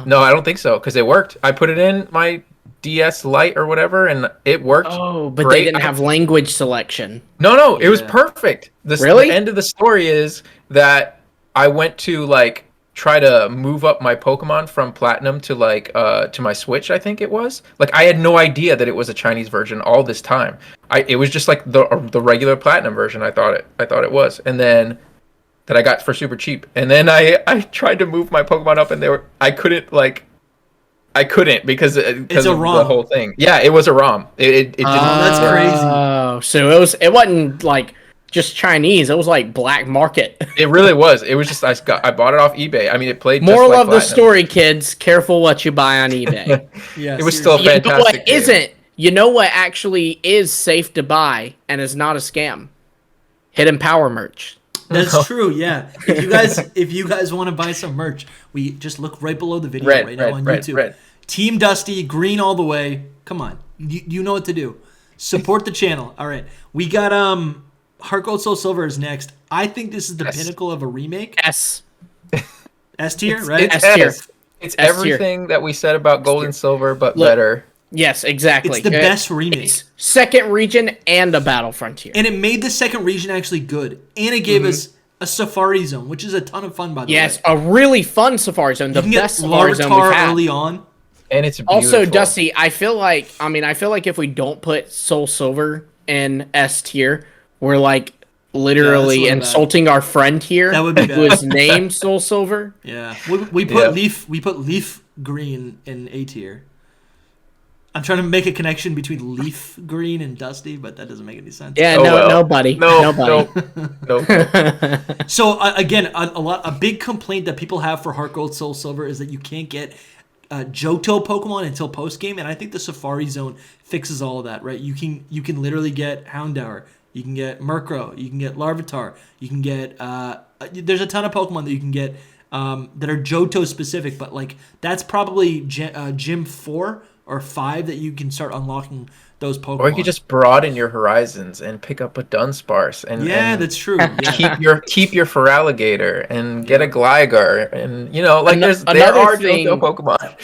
No, I don't think so because it worked. I put it in my DS Lite or whatever, and it worked. Oh, but great. they didn't have language selection. No, it was Yeah. perfect. Really? The end of the story is that I went to like try to move up my Pokemon from Platinum to like to my Switch, I think it was. Like I had no idea that it was a Chinese version all this time. It was just like the regular Platinum version. I thought it was, and then that I got for super cheap. And then I tried to move my Pokemon up, and I couldn't because a of the ROM. whole thing. Yeah, it was a ROM. It didn't. that's crazy. Oh, so it wasn't like just Chinese. It was like black market. It really was. It was just I bought it off eBay. I mean, it played. Moral just like of the Platinum. story, kids: careful what you buy on eBay. Yeah, It was seriously. still a You know fantastic. what game. isn't? You know what actually is safe to buy and is not a scam? Hidden Power merch. That's true. Yeah. If you guys want to buy some merch, we just look right below the video Red, right now red, on red, YouTube. red. Team Dusty, green all the way. Come on, you know what to do. Support the channel. All right, we got Heart Gold Soul Silver is next. I think this is the Yes. pinnacle of a remake. S. S tier, right? It's S tier. S. It's S tier. everything that we said about Gold and Silver, but Look. better. Yes, exactly. It's the best remake. It's second region and a battle frontier. And it made the second region actually good, and it gave us a Safari Zone, which is a ton of fun by the Yes, way. a really fun Safari Zone. The You can get best Safari Zone we've Larvitar had. early on. And it's beautiful. Also, Dusty, I feel like if we don't put Soul Silver in S tier, we're like Yeah, literally that's a little insulting our friend here That would be who bad. is named Soul Silver. Yeah, we put Yeah. we put Leaf Green in A tier. I'm trying to make a connection between Leaf Green and Dusty, but that doesn't make any sense. Yeah, Oh, well. nobody. No, Nobody. no. So again, a big complaint that people have for Heart Gold Soul Silver is that you can't get Johto Pokemon until post game, and I think the Safari Zone fixes all of that. Right? You can literally get Houndour, you can get Murkrow, you can get Larvitar, you can get there's a ton of Pokemon that you can get that are Johto specific, but like that's probably Gym 4 or 5 that you can start unlocking those Pokemon. Or you could just broaden your horizons and pick up a Dunsparce and that's true. Yeah. keep your Feraligatr and get a Gligar and like there another are thing- Johto Pokemon.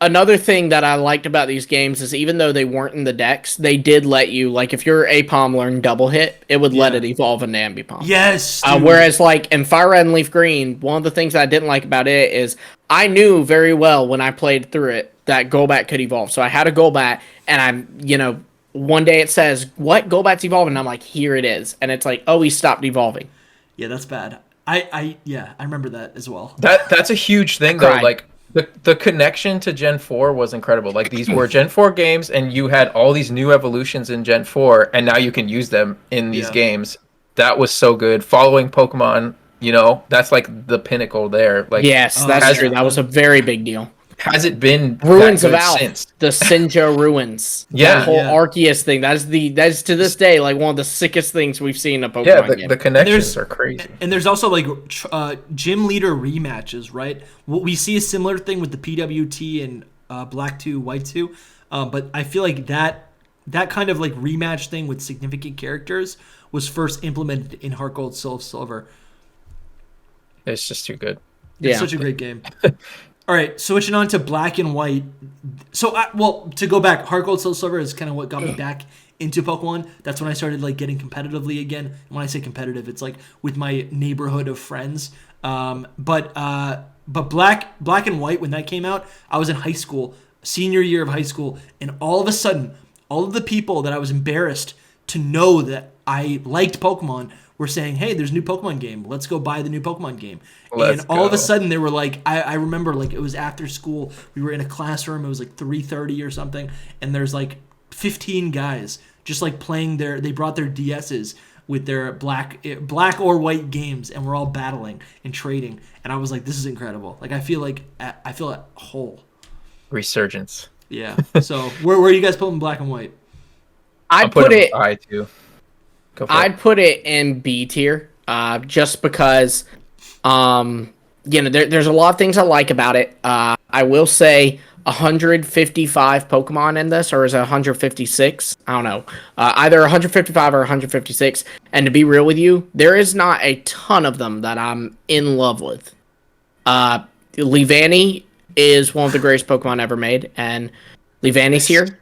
Another thing that I liked about these games is even though they weren't in the decks, they did let you, like, if your Apom learned double hit, it would let Yeah. it evolve into Ambipom. Yes. Dude. Whereas, like, in Fire Red and Leaf Green, one of the things that I didn't like about it is I knew very well when I played through it that Golbat could evolve. So I had a Golbat, and one day it says, what? Golbat's evolving? And I'm like, here it is. And it's like, oh, he stopped evolving. Yeah, that's bad. I remember that as well. That's a huge thing though. cried. Like the connection to Gen 4 was incredible. Like these were Gen 4 games, and you had all these new evolutions in Gen 4, and now you can use them in these Yeah. games. That was so good. Following Pokemon, that's like the pinnacle there. Like Yes, Oh, that's yeah. true. That was a very big deal. has it been Ruins that of good Alph, since? the Sinjo ruins. Yeah. The whole Yeah. Arceus thing. That is to this day like one of the sickest things we've seen in a Pokemon Yeah, game. the connections are crazy. And there's also like gym leader rematches, right? What we see a similar thing with the PWT and Black 2, White 2, but I feel like that kind of like rematch thing with significant characters was first implemented in Heart Gold, Soul Silver. It's just too good. It's such a great game. All right, switching on to Black and White. So, to go back, Heart Gold, Soul Silver is kind of what got me back into Pokemon. That's when I started like getting competitively again. And when I say competitive, it's like with my neighborhood of friends. But Black and White, when that came out, I was in high school, senior year of high school, and all of a sudden, all of the people that I was embarrassed to know that I liked Pokemon were saying, hey, there's a new Pokemon game. Let's go buy the new Pokemon game. And all of a sudden they were like, I remember like it was after school. We were in a classroom. It was like 3:30 or something. And there's like 15 guys just like playing they brought their DSs with their black or white games. And we're all battling and trading. And I was like, this is incredible. Like I feel at whole. Resurgence. Yeah. So where are you guys putting Black and White? I'd put it I too. I'd put it in B tier, just because, there's a lot of things I like about it. I will say 155 Pokemon in this, or is it 156? I don't know. Either 155 or 156. And to be real with you, there is not a ton of them that I'm in love with. Leavanny is one of the greatest Pokemon ever made, and Leavanny's here.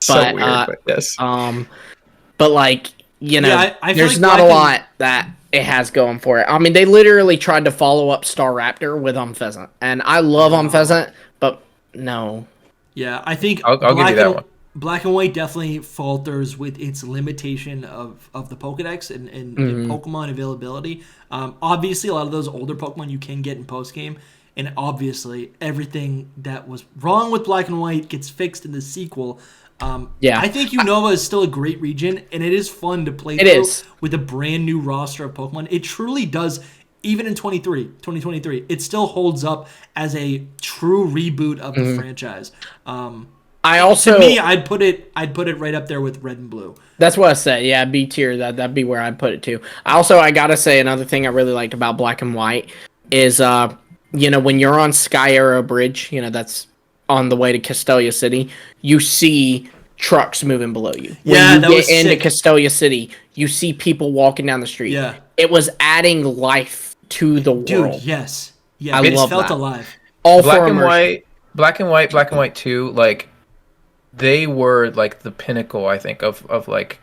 So weird, but yes. But like, I feel there's like not a Black lot that it has going for it. I mean, they literally tried to follow up Staraptor with Umpheasant, and I love Umpheasant, but no. Yeah, I think I'll give you that one. Black and White definitely falters with its limitation of the Pokedex and Pokemon availability. Obviously, a lot of those older Pokemon you can get in post-game, and obviously everything that was wrong with Black and White gets fixed in the sequel. I think Unova is still a great region, and it is fun to play with a brand new roster of Pokemon. It truly does, even in 2023, it still holds up as a true reboot of the franchise. To me, I'd put it right up there with Red and Blue. That's what I said. Yeah, B tier. That'd be where I'd put it too. I gotta say another thing I really liked about Black and White is when you're on Sky Arrow Bridge, that's on the way to Castelia City, you see trucks moving below you. When you get into Castelia City, you see people walking down the street. Yeah. It was adding life to the world. Dude, yes. Yeah, I love felt that. alive. Black and White 2, like they were like the pinnacle, I think, of like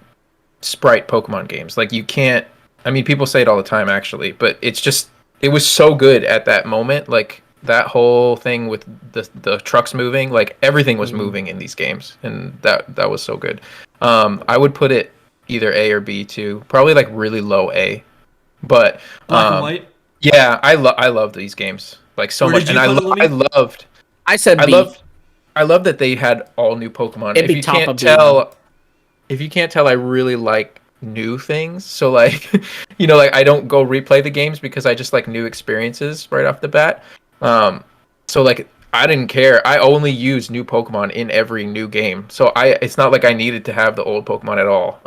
sprite Pokemon games. Like you can't, I mean, people say it all the time actually, but it was so good at that moment. Like that whole thing with the trucks moving, like everything was moving in these games, and that was so good. I would put it either A or B too, probably like really low A. But Black and White. Yeah, I love these games like so much, and I loved. I said B. I love that they had all new Pokemon. It'd be top of B, though. If you can't tell, I really like new things. So like, like I don't go replay the games because I just like new experiences right off the bat. So like I didn't care. I only use new Pokemon in every new game. So it's not like I needed to have the old Pokemon at all.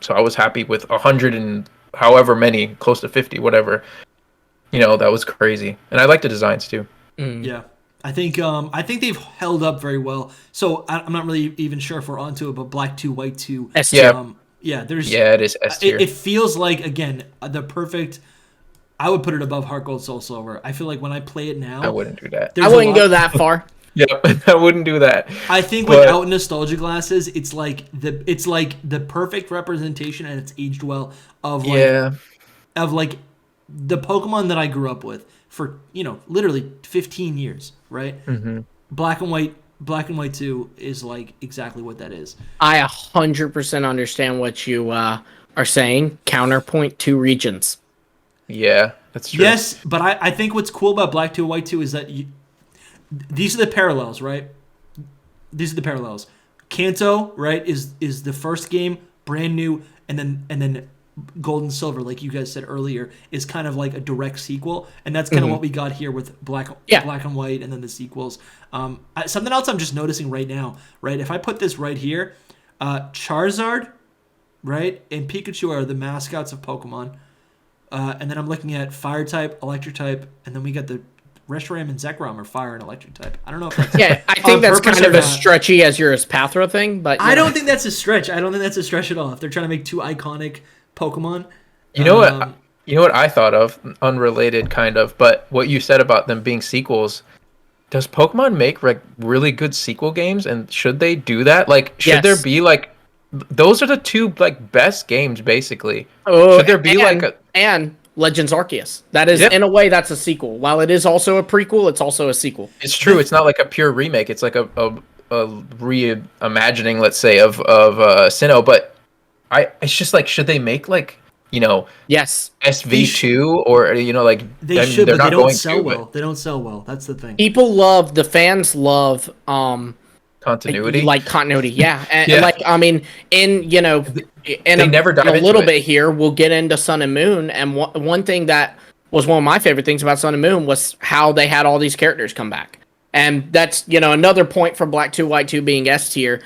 So I was happy with 100 and however many, close to 50, whatever. That was crazy. And I like the designs too. Yeah. I think they've held up very well. So I'm not really even sure if we're onto it, but Black 2, White 2. S tier. It is S tier. It feels like, again, the perfect. I would put it above Heart Gold, Soul Silver. I feel like when I play it now, I wouldn't do that. I wouldn't go that far. Yeah, I wouldn't do that. I think without nostalgia glasses, it's like the perfect representation, and it's aged well of like the Pokemon that I grew up with for literally 15 years, right? Mm-hmm. Black and White 2 is like exactly what that is. I 100% understand what you are saying. Counterpoint to regions. Yeah, that's true. Yes, but I think what's cool about Black 2 White 2 is that these are the parallels, right? These are the parallels. Kanto, right, is the first game, brand new, and then Gold and Silver, like you guys said earlier, is kind of like a direct sequel, and that's kind of what we got here with Black and White, and then the sequels. Something else I'm just noticing right now, right? If I put this right here, Charizard, right, and Pikachu are the mascots of Pokemon, and then I'm looking at Fire type, Electric type, and then we got the Reshiram and Zekrom are Fire and Electric type. I don't know if that's I think that's kind of as stretchy as your Espathra thing, but I don't think that's a stretch. I don't think that's a stretch at all. If they're trying to make two iconic Pokemon. You know what? You know what I thought of, unrelated kind of, but what you said about them being sequels. Does Pokemon make like really good sequel games, and should they do that? Like, should there be like, those are the two like best games basically? Should there be and Legends Arceus? That is in a way that's a sequel. While it is also a prequel, it's also a sequel. It's true. It's not like a pure remake. It's like a reimagining, let's say, of Sinnoh, but. It's just like, should they make like, SV2 or like they should, but they don't sell well. They don't sell well. That's the thing. The fans love continuity, like continuity. Yeah, and like I mean, in never dive a little bit here, we'll get into Sun and Moon, and one thing that was one of my favorite things about Sun and Moon was how they had all these characters come back, and that's another point for Black 2 White 2 being S tier.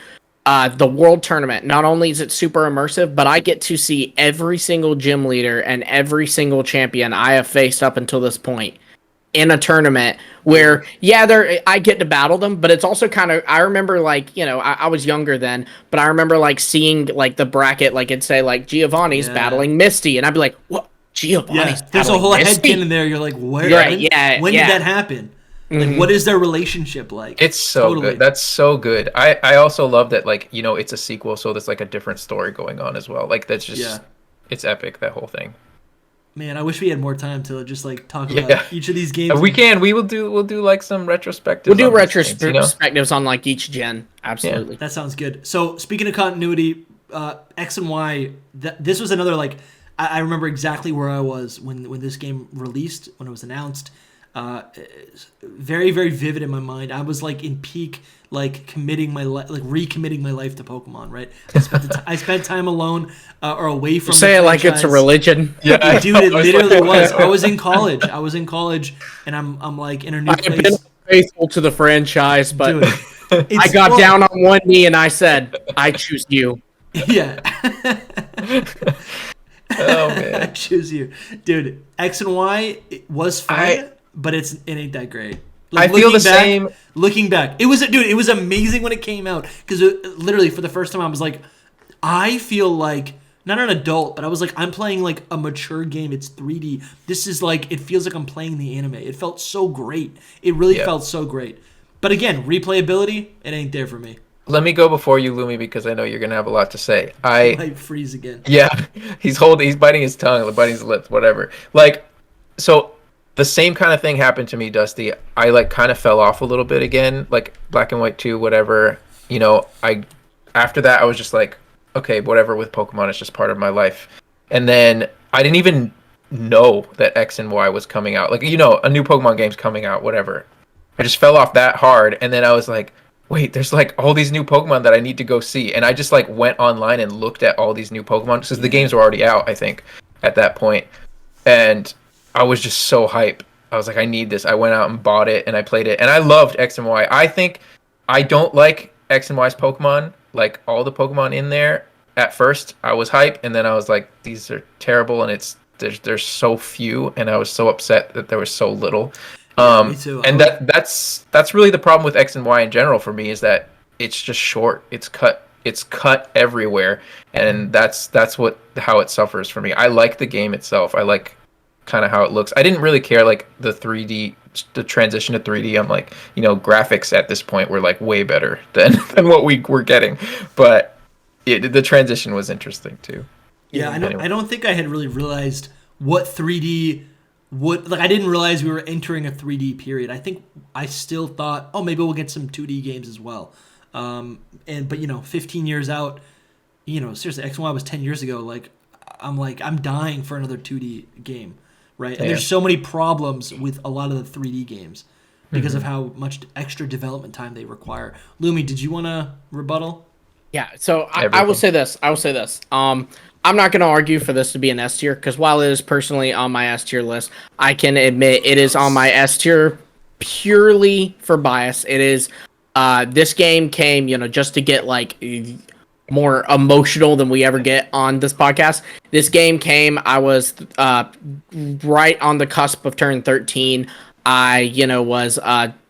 The World Tournament, not only is it super immersive, but I get to see every single gym leader and every single champion I have faced up until this point in a tournament where, I get to battle them, but it's also kind of, I remember like, I was younger then, but I remember like seeing like the bracket, like it'd say like Giovanni's battling Misty, and I'd be like, what? Giovanni's there's a whole Misty? headcanon there. You're like, where? Right, when did that happen? Like, what is their relationship like? It's so good. That's so good. I also love that, like, it's a sequel, so there's like a different story going on as well. Like, that's just, it's epic, that whole thing. Man, I wish we had more time to just like talk about each of these games. We'll do like some retrospectives. We'll do retrospectives on like each gen. Absolutely. Yeah. That sounds good. So speaking of continuity, X and Y, this was another like, I remember exactly where I was when this game released, when it was announced. Very, very vivid in my mind. I was like in peak, like recommitting my life to Pokemon. Right. I spent time alone or away from. Say it like it's a religion. Yeah, dude, it literally was. I was in college, and I'm like in a new place. I've been faithful to the franchise, but dude, I got down on one knee and I said, "I choose you." Yeah. Oh man, I choose you, dude. X and Y was fine. But it ain't that great. Like, I feel the same. Looking back, it was amazing when it came out, because literally for the first time I was like, I feel like not an adult, but I was like, I'm playing like a mature game. It's 3D. This is like, it feels like I'm playing the anime. It felt so great. It really felt so great. But again, replayability, it ain't there for me. Let me go before you, Lumi, because I know you're gonna have a lot to say. I might freeze again. Yeah, he's biting his tongue, biting his lips, whatever. Like, so. The same kind of thing happened to me, Dusty. I like kind of fell off a little bit again, like Black and White 2, whatever. After that I was just like, okay, whatever with Pokemon, it's just part of my life. And then I didn't even know that X and Y was coming out. Like, a new Pokemon game's coming out, whatever. I just fell off that hard, and then I was like, wait, there's like all these new Pokemon that I need to go see. And I just like went online and looked at all these new Pokemon, because the games were already out, I think, at that point. And I was just so hype. I was like, I need this. I went out and bought it, and I played it, and I loved X and Y. I think I don't like X and Y's Pokemon, like all the Pokemon in there. At first, I was hype, and then I was like, these are terrible, and there's so few, and I was so upset that there was so little. Me too. And that's really the problem with X and Y in general for me, is that it's just short. It's cut everywhere, and that's how it suffers for me. I like the game itself. I like kind of how it looks. I didn't really care like the transition to 3D. I'm like, graphics at this point were like way better than what we were getting, but the transition was interesting too. Yeah, I don't think I had really realized what 3D would, like, I didn't realize we were entering a 3D period. I think I still thought, oh, maybe we'll get some 2D games as well. But 15 years out, seriously, X and Y was 10 years ago. Like, I'm dying for another 2D game. Right, and there's so many problems with a lot of the 3D games because of how much extra development time they require. Lumi, did you want to rebuttal? Yeah, so I will Everything. say this. I will say this. I'm not going to argue for this to be an S tier because while it is personally on my S tier list, I can admit it is on my S tier purely for bias. It is. This game came, just to get like more emotional than we ever get on this podcast. This game came. I was right on the cusp of turn 13. I, was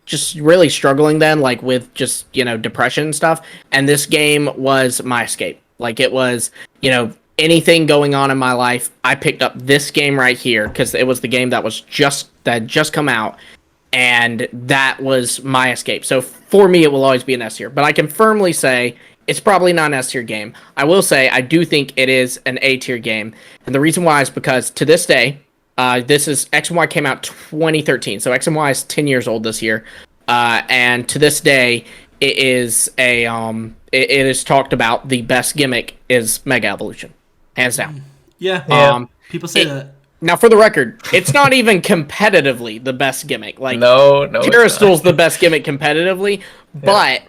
just really struggling then, like with just, depression and stuff. And this game was my escape. Like it was, anything going on in my life. I picked up this game right here because it was the game that had just come out. And that was my escape. So for me, it will always be an S tier. But I can firmly say it's probably not an S tier game. I will say I do think it is an A tier game. And the reason why is because to this day, this is X and Y came out 2013. So X and Y is 10 years old this year. And to this day, it is it is talked about the best gimmick is Mega Evolution. Hands down. Yeah. People say that. Now, for the record, it's not even competitively the best gimmick. Like, No, Terrastul's the best gimmick competitively, but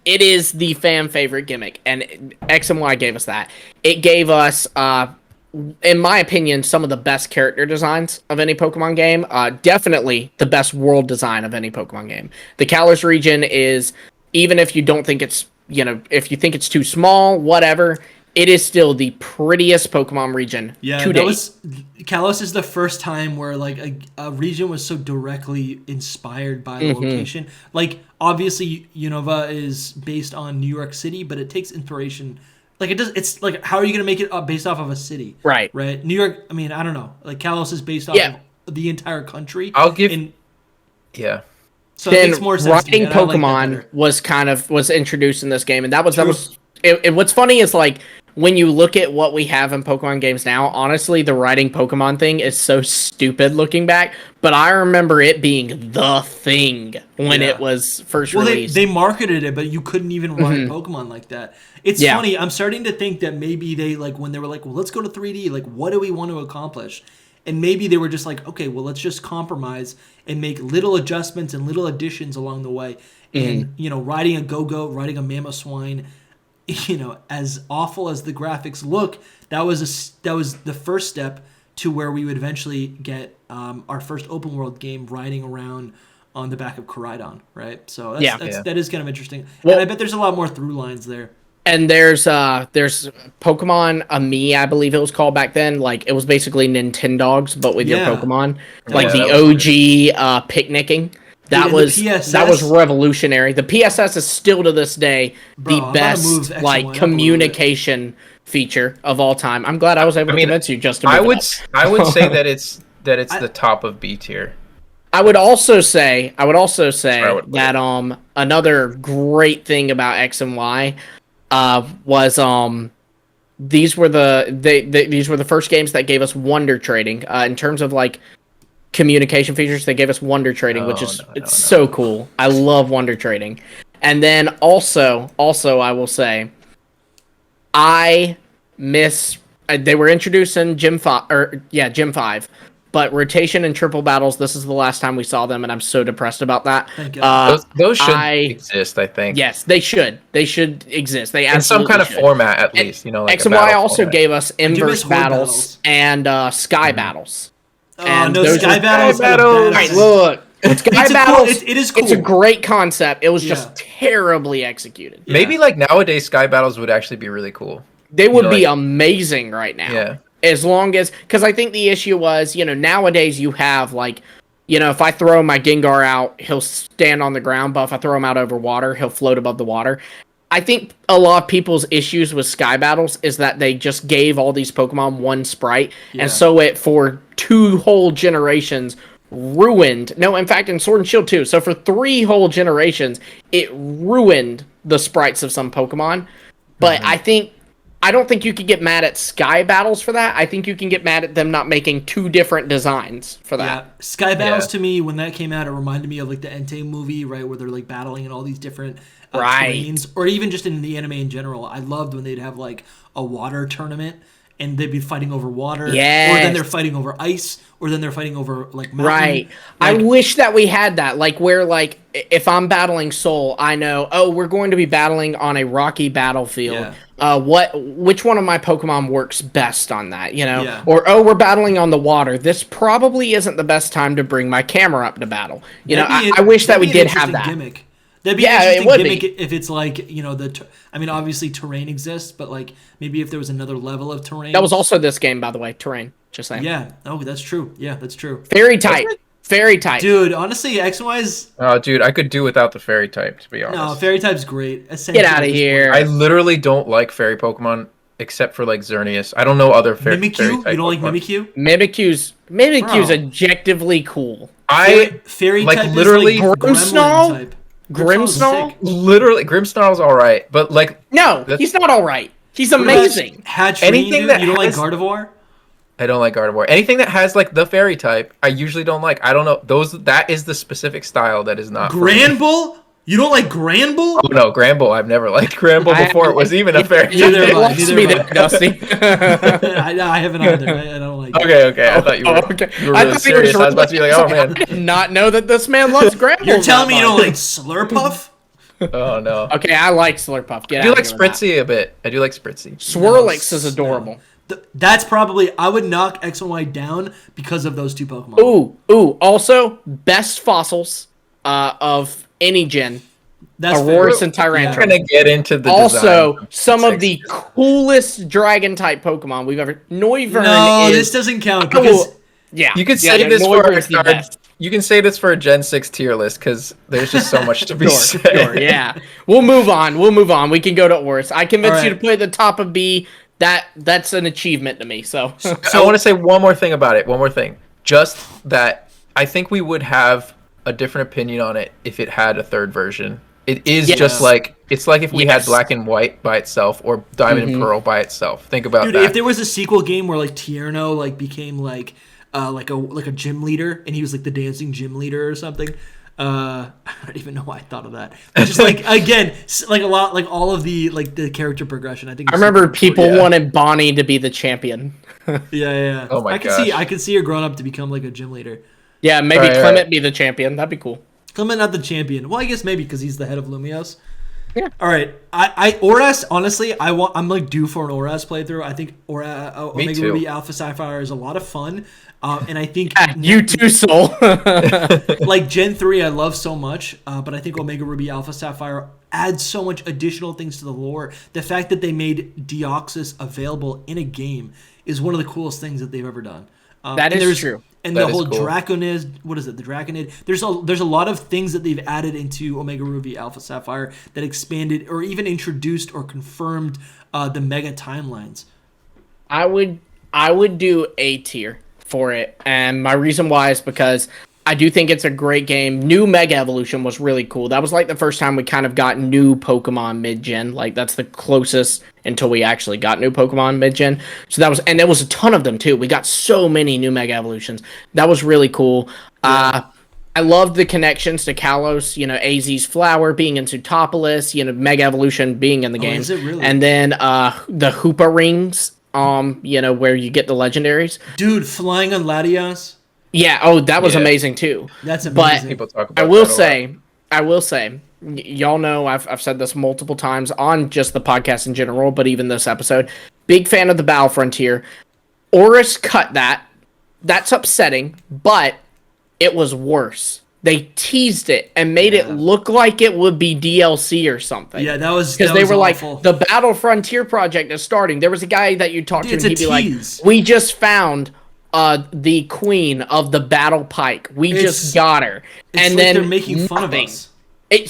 it is the fan favorite gimmick, and X and Y gave us that. It gave us, in my opinion, some of the best character designs of any Pokemon game. Definitely the best world design of any Pokemon game. The Kalos region is, even if you don't think it's, if you think it's too small, whatever, it is still the prettiest Pokemon region to date. Kalos is the first time where like a region was so directly inspired by the location. Like obviously Unova is based on New York City, but it takes inspiration. Like it does. It's like, how are you going to make it based off of a city? Right. New York. I mean, I don't know. Like Kalos is based off of the entire country. So then it makes more sense. Riding Pokemon was introduced in this game, and that was. What's funny is like when you look at what we have in Pokemon games now, honestly, the riding Pokemon thing is so stupid looking back. But I remember it being the thing when it was first released. They marketed it, but you couldn't even ride Pokemon like that. It's funny. I'm starting to think that maybe they like when they were like, well, let's go to 3D. Like, what do we want to accomplish? And maybe they were just like, okay, well, let's just compromise and make little adjustments and little additions along the way. And riding a Go-Go, riding a Mamoswine. As awful as the graphics look, that was the first step to where we would eventually get our first open world game riding around on the back of Koraidon, right? So that is kind of interesting. Well, and I bet there's a lot more through lines there. And there's Pokemon Ami, I believe it was called back then. Like it was basically Nintendogs, but with your Pokemon, like the OG picnicking. That was revolutionary. The PSS is still to this day the best like communication feature of all time. I'm glad I was able to convince you, Justin. I would say that it's the top of B tier. I would also say that another great thing about X and Y was these were the first games that gave us Wonder Trading in terms of like communication features. They gave us Wonder Trading, which is so cool. I love Wonder Trading. And then also I will say I miss they were introduced in Gym 5, but rotation and triple battles, this is the last time we saw them, and I'm so depressed about that. Those should exist, I think. Yes, they should. They should exist. They in some kind of format, at least. Like X and Y also gave us inverse battles and sky battles. And Sky Battles. Right, look. Sky Battles, it is cool. It's a great concept. It was just terribly executed. Yeah. Maybe like nowadays Sky Battles would actually be really cool. They would be amazing right now. Yeah. As long as, because I think the issue was, nowadays you have like, if I throw my Gengar out, he'll stand on the ground, but if I throw him out over water, he'll float above the water. I think a lot of people's issues with Sky Battles is that they just gave all these Pokemon one sprite, and so it, for 2 whole generations, ruined... No, in fact, in Sword and Shield too. So for 3 whole generations, it ruined the sprites of some Pokemon. But I don't think you could get mad at Sky Battles for that. I think you can get mad at them not making 2 different designs for that. Yeah, Sky Battles to me, when that came out, it reminded me of like the Entei movie, right, where they're like battling in all these different terrains, or even just in the anime in general. I loved when they'd have like a water tournament and they'd be fighting over water, Yes. or then they're fighting over ice, or then they're fighting over like mountain. Right. I wish that we had that. Like where like if I'm battling Soul, I know, oh, we're going to be battling on a rocky battlefield. Which one of my Pokemon works best on that, you know? Yeah. Or oh, we're battling on the water. This probably isn't the best time to bring my camera up to battle. You know, I wish that we did have that. Gimmick. That'd be an interesting gimmick if it's like, you know, I mean, obviously terrain exists, but like maybe if there was another level of terrain. That was also this game, by the way, terrain. Just saying. Yeah. Oh, that's true. Yeah, that's true. Very tight. Very tight. Dude, honestly, X and Y's... Oh, dude, I could do without the fairy type, to be honest. No, fairy type's great. Get out of here. I literally don't like fairy Pokemon except for like Xerneas. I don't know other fairy type Mimikyu? You don't Pokemon. like Mimikyu? Mimikyu's objectively cool. Fairy like type literally is like Grimmsnarl? Gremlin type. Grimmsnarl? Literally, Grimmsnarl's alright, but like... No, he's not alright. He's amazing. Hatchling, Anything dude? that You don't like has- Gardevoir? I don't like Gardevoir. Anything that has like the fairy type, I usually don't like. I don't know. That is the specific style that is not for me. Granbull? You don't like Granbull? Oh no, Granbull. I've never liked Granbull before it was even a fairy Neither type. have I. Wants to be Neither there, have Dusty. I haven't either. I don't like it. Okay. I thought you were, Okay. you were I really thought you were serious. I was about to be like, oh man. I did not know that this man loves Granbull. You're telling me you don't like Slurpuff? Oh no. Okay, I like Slurpuff. Get I do out like of here with that. Spritzy a bit. I do like Spritzy. Swirlix is adorable. That's probably... I would knock X and Y down because of those two Pokemon. Ooh. Also, best fossils of any gen. That's Aurorus fair. and Tyrantrum. I'm trying to get into the Also, design. some of the coolest dragon type Pokemon we've ever. Noivern No, is. this doesn't count because... Yeah. You could yeah, say this for Noivern's the best. you can say this for a Gen 6 tier list because there's just so much to be said. Sure, yeah. We'll move on. We can go to Oris. I convinced you Alright. to put it at the top of B. That's an achievement to me. So I want to say one more thing about it. One more thing. Just that I think we would have a different opinion on it if it had a third version. It is Yes. just like it's like if we had Yes. Black and White by itself or Diamond and Pearl by itself. Think about Dude, that. if there was a sequel game where like Tierno like became like a gym leader and he was like the dancing gym leader or something, I don't even know why I thought of that. But just like again, like a lot, like all of the like the character progression. I think I it's remember super people important. wanted Bonnie to be the champion. Yeah. Oh my I can gosh. I can see her growing up to become like a gym leader. Yeah, maybe Alright, Clement alright. be the champion. That'd be cool. Clement not the champion. Well, I guess maybe because he's the head of Lumios. Yeah. All right. I Oras, honestly, I'm like due for an Oras playthrough. I think Omega too. Ruby Alpha Sapphire is a lot of fun. And I think You too, Soul. like Gen 3 I love so much, but I think Omega Ruby Alpha Sapphire adds so much additional things to the lore. The fact that they made Deoxys available in a game is one of the coolest things that they've ever done. That and is there's- true. And That the is whole cool. Draconid, what is it? The Draconid. There's a lot of things that they've added into Omega Ruby Alpha Sapphire that expanded or even introduced or confirmed the mega timelines. I would do A tier for it, and my reason why is because I do think it's a great game. New Mega Evolution was really cool. That was like the first time we kind of got new Pokemon mid-gen. Like that's the closest until we actually got new Pokemon mid-gen. So that was, and there was a ton of them too. We got so many new Mega Evolutions. That was really cool. I loved the connections to Kalos, you know, AZ's flower being in Zootopolis, you know, Mega Evolution being in the game. is it really? And then the Hoopa rings, you know, where you get the legendaries. Dude, flying on Latias. Yeah, that was Yeah. amazing too. That's But amazing. People talk about I will that a lot. say, y'all know I've said this multiple times on just the podcast in general, but even this episode, big fan of the Battle Frontier. Oris cut that. That's upsetting, but it was worse. They teased it and made it look like it would be DLC or something. Yeah, that was Because that they was were awful. like, the Battle Frontier project is starting. There was a guy that you talked to, It's and a he'd be tease. like, "We just found the queen of the Battle Pike. We just got her." It's And like then they're making fun nothing. of us.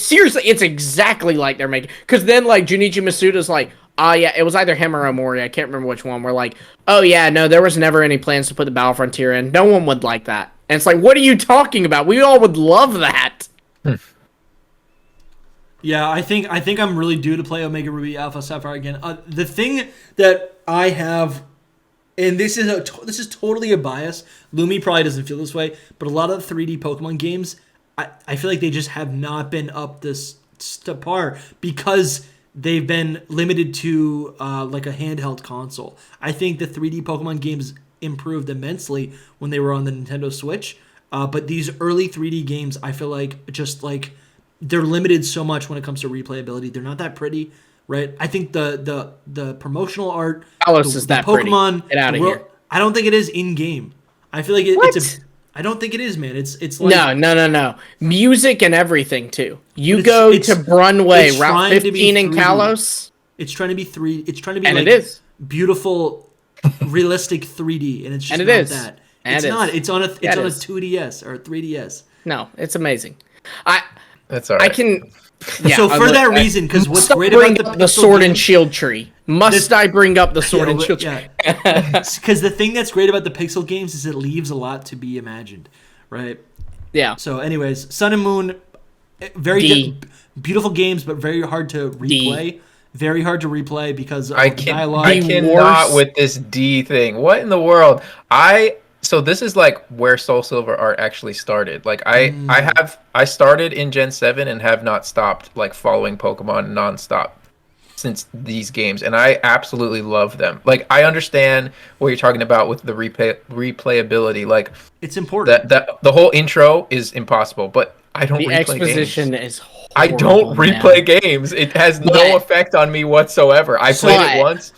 Seriously, it's exactly like they're making. Because then, like, Junichi Masuda's like, "Oh yeah, it was either him or Omori. I can't remember which one." We're like, "Oh yeah, no, there was never any plans to put the Battle Frontier in. No one would like that." And it's like, what are you talking about? We all would love that. Yeah, I think I'm really due to play Omega Ruby Alpha Sapphire again. The thing that I have, and this is totally a bias. Lumi probably doesn't feel this way, but a lot of the 3D Pokemon games, I feel like they just have not been up this to par because they've been limited to like a handheld console. I think the 3D Pokemon games improved immensely when they were on the Nintendo Switch. But these early 3D games, I feel like just like they're limited so much when it comes to replayability. They're not that pretty, right? I think the promotional art, Kalos is that Pokemon, pretty. Get out of here. I don't think it is in game. I feel like it's a. I don't think it is, man. It's like no. Music and everything too. You But go it's- to Brunway, it's Route trying to be 15 in 3D. Kalos, it's trying to be It's trying to be and like it is. beautiful, realistic 3D, and it's just And it not is. that. And It's it not. is. It's on a Yeah, it on a is. 2DS or a 3DS. No, it's amazing. That's all right. I can. Yeah, So for that reason, because what's must I great bring about up the Pixel Sword and games- Shield tree? Must I bring up the Sword and Shield tree? Because the thing that's great about the Pixel games is it leaves a lot to be imagined, right? Yeah. So, anyways, Sun and Moon, very D. beautiful games, but very hard to replay. Very hard to replay because of I the can dialogue. I cannot worst- with this D thing. What in the world? So this is like where Soul Silver art actually started. Like I started in Gen 7 and have not stopped like following Pokemon nonstop since these games, and I absolutely love them. Like I understand what you're talking about with the replayability. Like It's important. that the whole intro is impossible, but I don't The replay exposition games. is horrible, I don't man. replay games. It has But- no effect on me whatsoever. I played But- it once.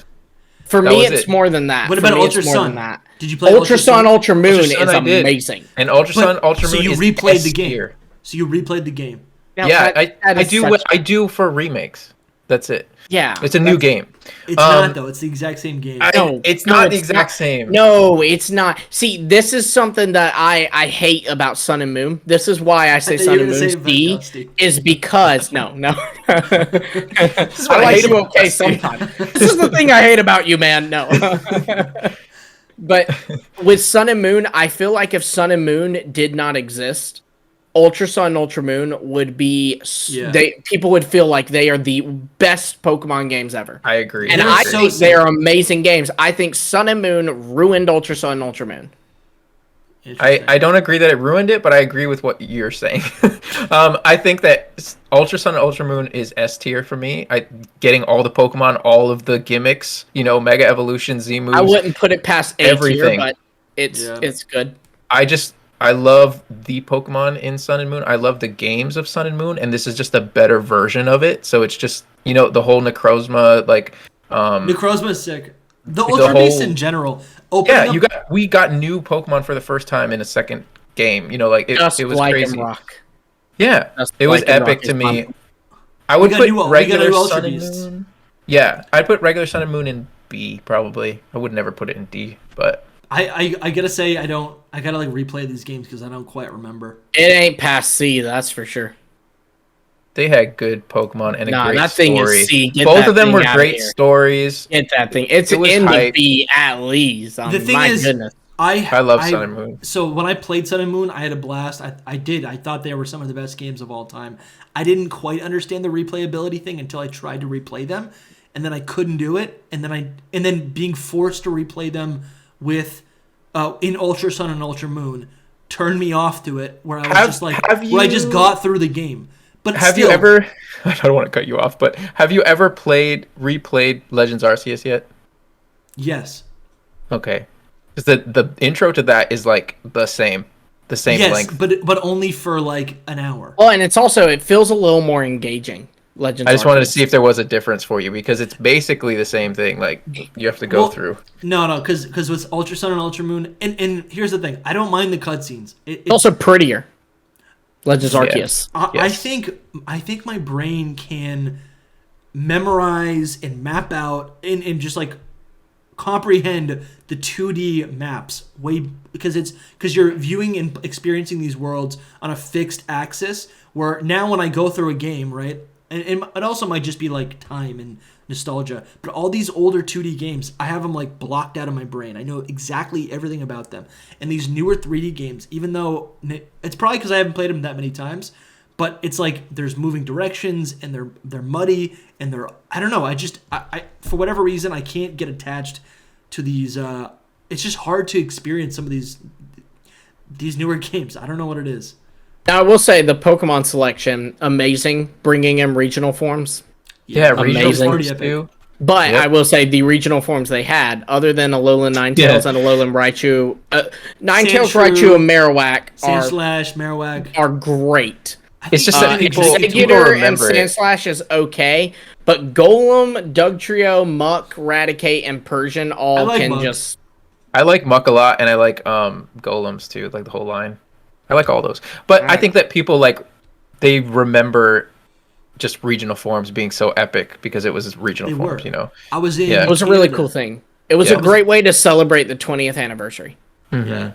For That me, was it's it. more than that. What For about me, it's Ultra more Sun? than that. Did you play Ultra Sun, Ultra Moon Ultra Sun is I did. amazing. And Ultra Sun, Ultra so Moon you is replayed the S game. tier. So you replayed the game. Now, Yeah, that I is do. such- I do for remakes. That's it. Yeah, It's a new game. It's not though. It's the exact same game. No, It's no, not the it's exact not. same. No, it's not. See, this is something that I hate about Sun and Moon. This is why I say thought you Sun were and gonna say Moon's D Dusty. is because no. This is I what like hate you about okay Dusty. sometimes. This is the thing I hate about you, man. No. But with Sun and Moon, I feel like if Sun and Moon did not exist, Ultra Sun, Ultra Moon would be Yeah. people would feel like they are the best Pokemon games ever. I agree. And They're I so think sick. they are amazing games. I think Sun and Moon ruined Ultra Sun and Ultra Moon. Interesting. I don't agree that it ruined it, but I agree with what you're saying. I think that Ultra Sun and Ultra Moon is S tier for me. Getting all the Pokemon, all of the gimmicks, Mega Evolution, Z moves. I wouldn't put it past A tier, Everything. but it's Yeah. it's good. I love the Pokemon in Sun and Moon. I love the games of Sun and Moon, and this is just a better version of it. So it's just the whole Necrozma, like Necrozma is sick. The Ultra Beasts in general. we got new Pokemon for the first time in a second game. It Just was like crazy. in Rock. Yeah, Just it was like in epic Rock to is me. fun. I would got put new- we got regular new Ultra Sun and Beasts. Moon. Yeah, I'd put regular Sun and Moon in B probably. I would never put it in D, but I gotta say I gotta like replay these games because I don't quite remember. It ain't past C, that's for sure. they had good Pokemon and a Nah, great that thing story. is C. Get Both that of them thing were outta great here. stories. Get that thing. It's It was in the hype. B at least. The thing my is, goodness. I love Sun and Moon. So when I played Sun and Moon, I had a blast. I did. I thought they were some of the best games of all time. I didn't quite understand the replayability thing until I tried to replay them, and then I couldn't do it. And then being forced to replay them with in Ultra Sun and Ultra Moon turned me off to it. Where I was just like, where I just got through the game. But Have still, you ever? I don't want to cut you off, but have you ever replayed Legends Arceus yet? Yes. Okay, because the intro to that is like the same Yes, length. but only for like an hour. Well, and it feels a little more engaging. Legends. I just wanted to Arceus. see if there was a difference for you because it's basically the same thing. Like you have to go Well, through. No, because with Ultra Sun and Ultra Moon, and here's the thing, I don't mind the cutscenes. It's also prettier. Legends Arceus. I Yes. think my brain can memorize and map out and just like comprehend the 2D maps because you're viewing and experiencing these worlds on a fixed axis. Where now when I go through a game, right, and it also might just be like time and nostalgia, but all these older 2D games, I have them like blocked out of my brain. I know exactly everything about them. And these newer 3D games, even though it's probably because I haven't played them that many times, but it's like there's moving directions and they're muddy and I don't know. I for whatever reason I can't get attached to these. It's just hard to experience some of these newer games. I don't know what it is. Now, I will say the Pokemon selection, amazing, bringing in regional forms. Yeah, regional Amazing. forms Pretty too. But Yep. I will say the regional forms they had, other than Alolan Ninetales and Alolan Raichu, Ninetales, Sandshrew, Raichu, and Marowak Sandslash, Marowak. are great. It's just that people Executor and remember it. Sandslash is okay, but Golem, Dugtrio, Muck, Raticate, and Persian all like can Muck. just... I like Muck a lot, and I like golems too, like the whole line. I like all those, but I think that people they remember just regional forms being so epic because it was regional They forms, were. you know. I was in. Yeah. It was a really Canada. cool thing. It was Yeah. a great way to celebrate the 20th anniversary. Yeah.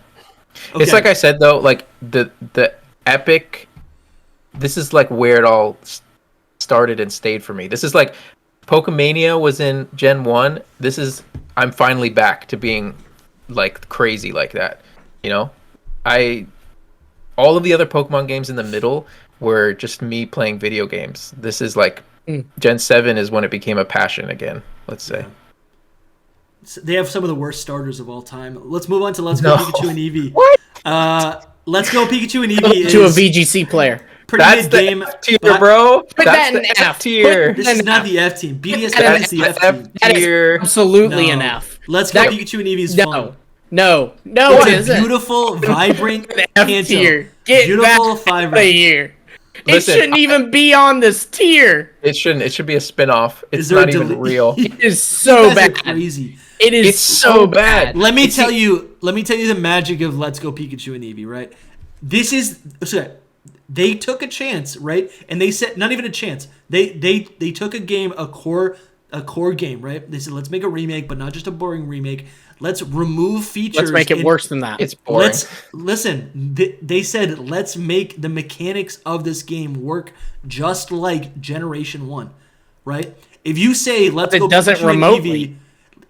It's like I said though, like the epic. This is like where it all started and stayed for me. This is like Pokemania was in Gen 1. I'm finally back to being like crazy like that. You know? All of the other Pokemon games in the middle were just me playing video games. This is like Gen 7 is when it became a passion again, let's say. They have some of the worst starters of all time. Let's move on to Let's Go Pikachu and Eevee. Let's Go Pikachu and Eevee To a is VGC player. pretty That's good the game. F tier, but bro. Put That's that in the F. F tier. This is not the F team. BDS That's is the F team. That is tier. absolutely No. an F. Let's Go That- Pikachu and Eevee is No. fun. No, It's it a isn't. beautiful, vibrant F Kanto. tier. Get Beautiful, back vibrant. out of here. Listen, It shouldn't even be on this tier. It shouldn't. It should be a spin-off. It's there a not even delete? real. It is You so guys are bad. crazy. It is It's so so bad. bad. Let me tell you the magic of Let's Go Pikachu and Eevee, right? This is they took a chance, right? And they said not even a chance. They took a core game, right? They said let's make a remake, but not just a boring remake. Let's remove features. Let's make it and worse than that. It's boring. They said let's make the mechanics of this game work just like Generation 1, right? If you say let's It go doesn't Pikachu and remotely. Eevee,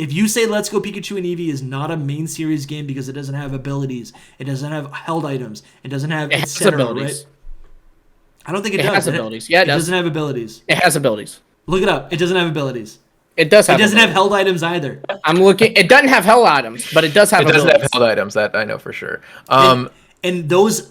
if you say Let's Go Pikachu and Eevee is not a main series game because it doesn't have abilities, it doesn't have held items, it doesn't have It has etc., abilities. right? I don't think it, It does. has abilities. Yeah, it does. doesn't have abilities. It has abilities. Look it up. It doesn't have abilities. It does have. It doesn't have abilities. held items either. I'm looking. It doesn't have hell items, but it does have. It doesn't abilities. have held items. That I know for sure. And those,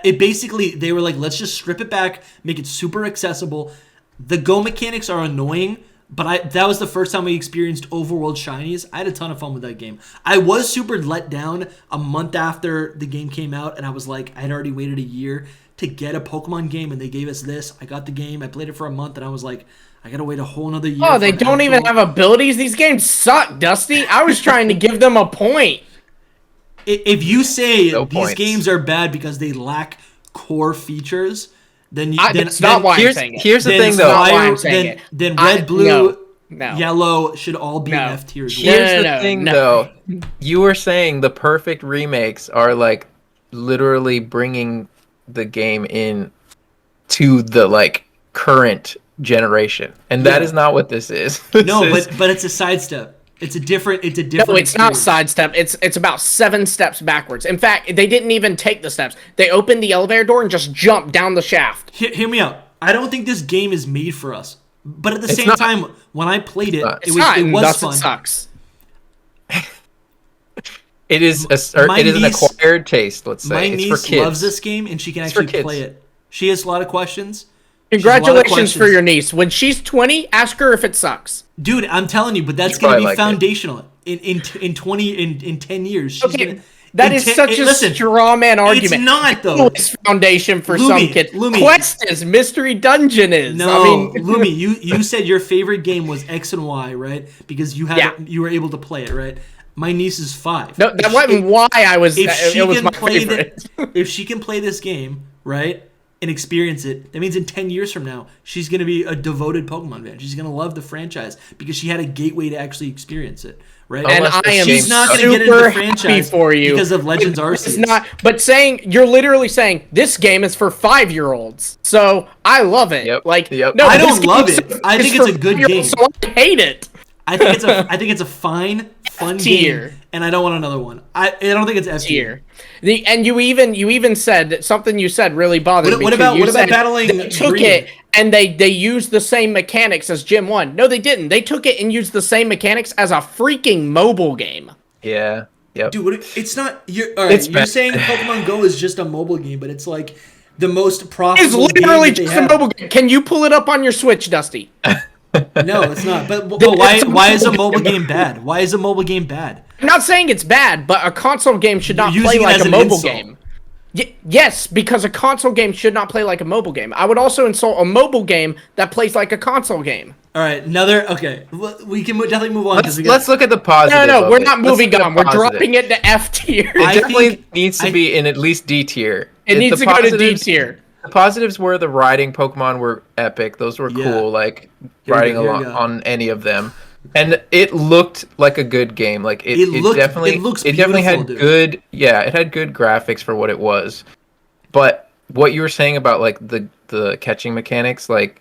it basically, they were like, let's just strip it back, make it super accessible. The Go mechanics are annoying, but that was the first time we experienced overworld shinies. I had a ton of fun with that game. I was super let down a month after the game came out, and I was like, I had already waited a year to get a Pokemon game, and they gave us this. I got the game, I played it for a month, and I was like, I gotta wait a whole another year. Oh, for they an don't even actual- have abilities. These games suck, Dusty. I was trying to give them a point. If you say No these points. games are bad because they lack core features, then That's not why I'm here's saying it. here's the then thing not though. why I'm saying it. Then I- red, blue, no. yellow should all be No. in F tier as well. Here's the no, thing no. though. You were saying the perfect remakes are like literally bringing the game in to the like current generation, and that Yeah. is not what this is. No, This is- but it's a sidestep. It's a different. No, it's not experience. sidestep. It's about 7 steps backwards. In fact, they didn't even take the steps. They opened the elevator door and just jumped down the shaft. Hear me out. I don't think this game is made for us. But at the same not. time, when I played it, not. it It's was not, it and was thus fun. it sucks. it is My it is an niece- acquired taste. Let's My say it's niece for kids. loves this game, and she can It's for actually kids. play it. She has a lot of questions. She has a lot of Congratulations for questions. your niece. When she's 20, ask her if it sucks. Dude, I'm telling you, but that's You gonna be probably like it. foundational in 10 years. She's Okay, gonna, that in is 10 such a listen, straw man argument. It's not though. It's foundation for some Lumi, kids. Lumi. Quest is, Mystery Dungeon is. No, I mean, Lumi, you said your favorite game was X and Y, right? Because you had Yeah. you were able to play it, right? My niece is 5. no, that wasn't why I was. If she It was can my play favorite. if she can play this game, right, and experience it, that means in 10 years from now, she's going to be a devoted Pokemon fan. She's going to love the franchise because she had a gateway to actually experience it, right? And Unless the I am game she's not going to super get into the happy franchise for you because of Legends It's Arceus. not, but you're literally saying this game is for 5-year-olds. So I love it. Yep, Like, yep. no, I this don't love game it. is I think for it's a good 5-year-olds, game. So I hate it. I think it's a fine, fun tier. game, and I don't want another one. I don't think it's F tier. Here. And you even said that something you said really bothered me. What too. about You battling said they took Green? it and they used the same mechanics as Gen 1. No, they didn't. They took it and used the same mechanics as a freaking mobile game. Yeah. Yep. Dude, it's not. All right, It's you're bad. saying Pokemon Go is just a mobile game, but it's like the most It's profitable literally game that they just a have. mobile game. Can you pull it up on your Switch, Dusty? No, it's not. But It's a why is a mobile mobile game. game bad? Why is a mobile game bad? I'm not saying it's bad, but a console game should not You're play using it like as a an mobile insult. game. Yes, because a console game should not play like a mobile game. I would also insult a mobile game that plays like a console game. All right, okay. We can definitely move on. Let's look at the positive. No, we're of it. not Let's moving look at on. the We're positive. dropping it to F tier. It I definitely think- needs to be in at least D tier. It needs to go to D tier. The positives were the riding Pokemon were epic. Those were Yeah. cool. Like we riding go, here we along go. on any of them, and it looked like a good game. Like it looks definitely had beautiful, dude. good. Yeah, it had good graphics for what it was. But what you were saying about like the catching mechanics, like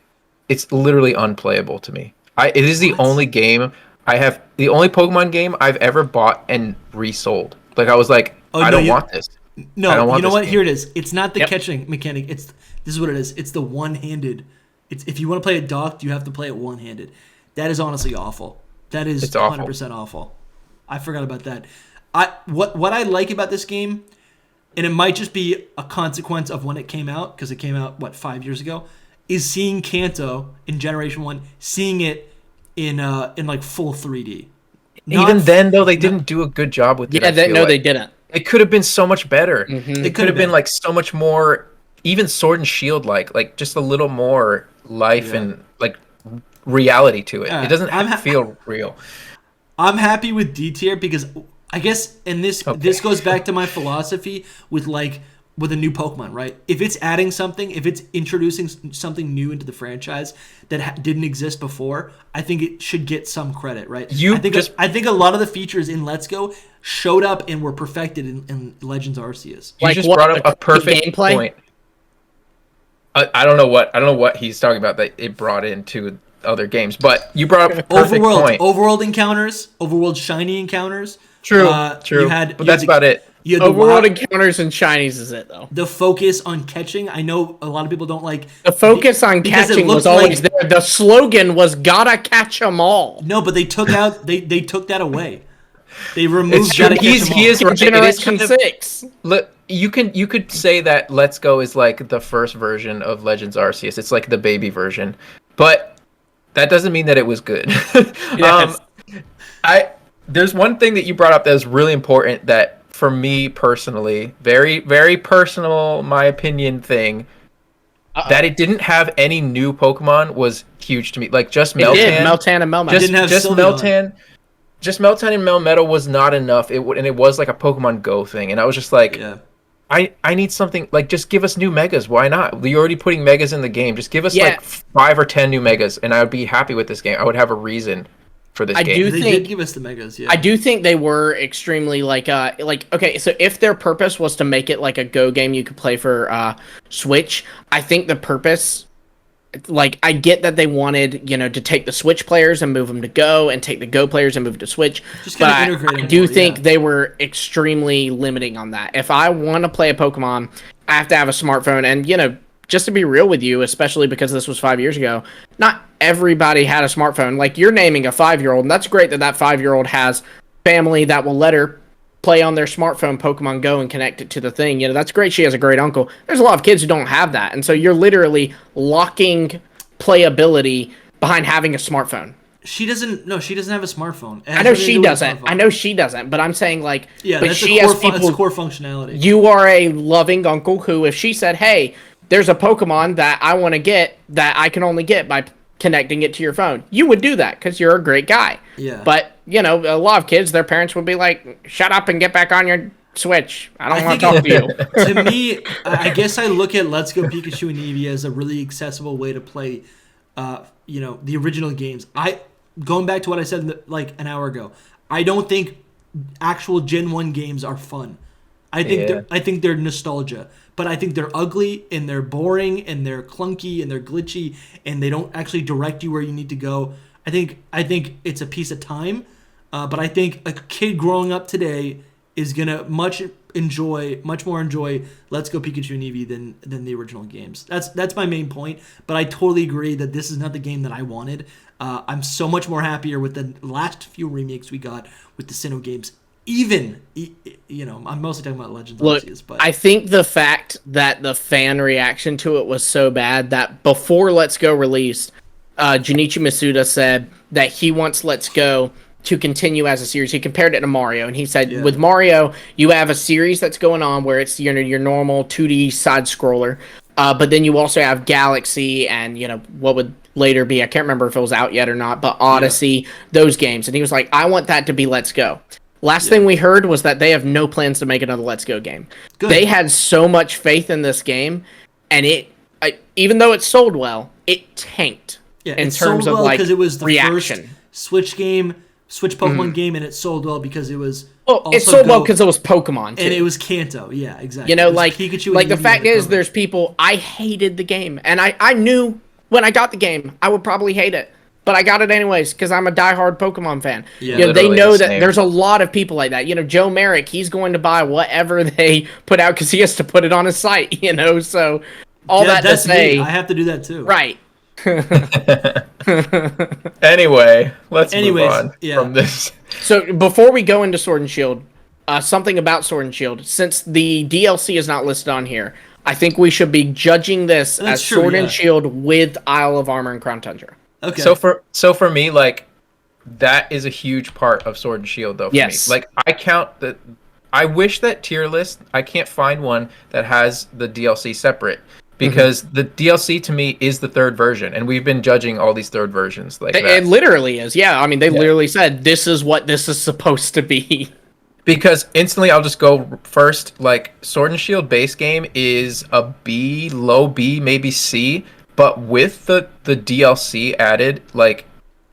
it's literally unplayable to me. It is the only game the only Pokemon game I've ever bought and resold. Like I was like, I don't want this. No, I don't want you know this what? game. Here it is. It's not the Yep. catching mechanic. This is what it is. It's the one-handed. It's if you want to play it docked, you have to play it one-handed. That is honestly awful. That is It's awful. 100% awful. I forgot about that. What I like about this game, and it might just be a consequence of when it came out, because it came out 5 years ago, is seeing Kanto in Generation 1, seeing it in like full 3D. Even then, though, they didn't do a good job with it. Yeah, I feel no, like. they didn't. It could have been so much better. Mm-hmm. It could have been like so much more, even Sword and Shield like just a little more life and like reality to it. It doesn't have to feel real. I'm happy with D tier because I guess, and this goes back to my philosophy with a new Pokemon, right? If it's adding something, if it's introducing something new into the franchise that didn't exist before, I think it should get some credit, right? I think a lot of the features in Let's Go showed up and were perfected in Legends Arceus. You Like just what, brought up like a perfect gameplay? point. I don't know what he's talking about that it brought into other games, but you brought up a perfect point. Overworld encounters, overworld shiny encounters. True. But That's about it. You had Overworld encounters and shinies is it though. the focus on catching. I know a lot of people don't like The focus on because it catching was looked always there. The slogan was "Gotta catch 'em all." No, but they took took that away. They removed It's true. gotta catch 'em He all. is right. It is Generation kind of- 6. Look, you could say that Let's Go is like the first version of Legends Arceus. It's like the baby version, but that doesn't mean that it was good. Yes. There's one thing that you brought up that is really important that for me personally, very very personal, my opinion thing. That it didn't have any new Pokemon was huge to me. Like just It Meltan, did. Meltan and Melmetal. Didn't have just Sylveon. Meltan. Just Meltan and Melmetal was not enough. It was like a Pokemon Go thing, and I was just like, Yeah. I need something like just give us new megas. Why not? You're already putting megas in the game. Just give us Yeah. like 5 or 10 new megas, and I would be happy with this game. I would have a reason for this I game. do They think- did give us the megas, yeah. I do think they were extremely like okay, so if their purpose was to make it like a Go game you could play for Switch, I think the purpose, like, I get that they wanted, to take the Switch players and move them to Go, and take the Go players and move to Switch. Just But kinda integrate I them do more, think yeah. they were extremely limiting on that. If I want to play a Pokemon, I have to have a smartphone, and just to be real with you, especially because this was 5 years ago, not everybody had a smartphone. Like, you're naming a 5-year-old, and that's great that 5-year-old has family that will let her play on their smartphone Pokemon Go and connect it to the thing. That's great. She has a great uncle. There's a lot of kids who don't have that. And so you're literally locking playability behind having a smartphone. She doesn't have a smartphone. It has I know nothing to she do with a doesn't. smartphone. I know she doesn't, but I'm saying like, Yeah, but that's she a core, has people. it's core functionality. You are a loving uncle who, if she said, "Hey, there's a Pokemon that I want to get that I can only get by connecting it to your phone," you would do that because you're a great guy. Yeah. But a lot of kids, their parents would be like, "Shut up and get back on your Switch. I don't want to talk to you." To me, I guess I look at Let's Go Pikachu and Eevee as a really accessible way to play, the original games. Going back to what I said like an hour ago, I don't think actual Gen 1 games are fun. I think they're nostalgia, but I think they're ugly and they're boring and they're clunky and they're glitchy and they don't actually direct you where you need to go. I think it's a piece of time, but I think a kid growing up today is gonna much more enjoy Let's Go Pikachu and Eevee than the original games. That's my main point. But I totally agree that this is not the game that I wanted. I'm so much more happier with the last few remakes we got with the Sinnoh games. Even I'm mostly talking about Legends Look, Arceus, but I think the fact that the fan reaction to it was so bad that before Let's Go released, Junichi Masuda said that he wants Let's Go to continue as a series. He compared it to Mario, and he said with Mario, you have a series that's going on where it's your normal 2D side scroller, but then you also have Galaxy and what would later be, I can't remember if it was out yet or not, but Odyssey, those games. And he was like, I want that to be Let's Go. Last thing we heard was that they have no plans to make another Let's Go game. Good. They had so much faith in this game, and even though it sold well, it tanked in terms of like because it was the reaction. First Switch Pokemon game, and it sold well because it was. Well, it sold well because it was Pokemon too. And it was Kanto. Yeah, exactly. Like Pikachu. Like the fact is, there's people. I hated the game, and I knew when I got the game I would probably hate it. But I got it anyways because I'm a diehard Pokemon fan. Yeah, they know that there's a lot of people like that. Joe Merrick, he's going to buy whatever they put out because he has to put it on his site. So all that to say, I have to do that too. Right. Anyway, let's move on from this. So before we go into Sword and Shield, something about Sword and Shield. Since the DLC is not listed on here, I think we should be judging this as Sword and Shield with Isle of Armor and Crown Tundra. Okay. So for me, like, that is a huge part of Sword and Shield, though. For me. Like, I count that. I wish that tier list. I can't find one that has the DLC separate because the DLC to me is the third version, and we've been judging all these third versions like that. It literally is. Yeah, I mean, they literally said this is what this is supposed to be. Because instantly, I'll just go first. Like, Sword and Shield base game is a B, low B, maybe C. But with the DLC added, like,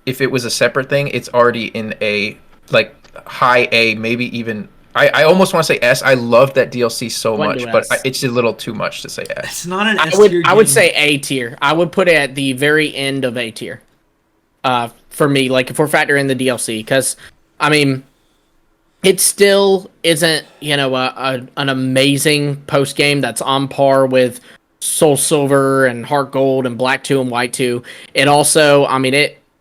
if it was a separate thing, it's already in a, like, high A, maybe even... I almost want to say S. I love that DLC so much, but it's a little too much to say S. It's not an S tier game. I would say A tier. I would put it at the very end of A tier. For me, like, if we're factoring in the DLC. Because, I mean, it still isn't, an amazing post-game that's on par with Soul Silver and Heart Gold and Black 2 and White 2. It also, I mean,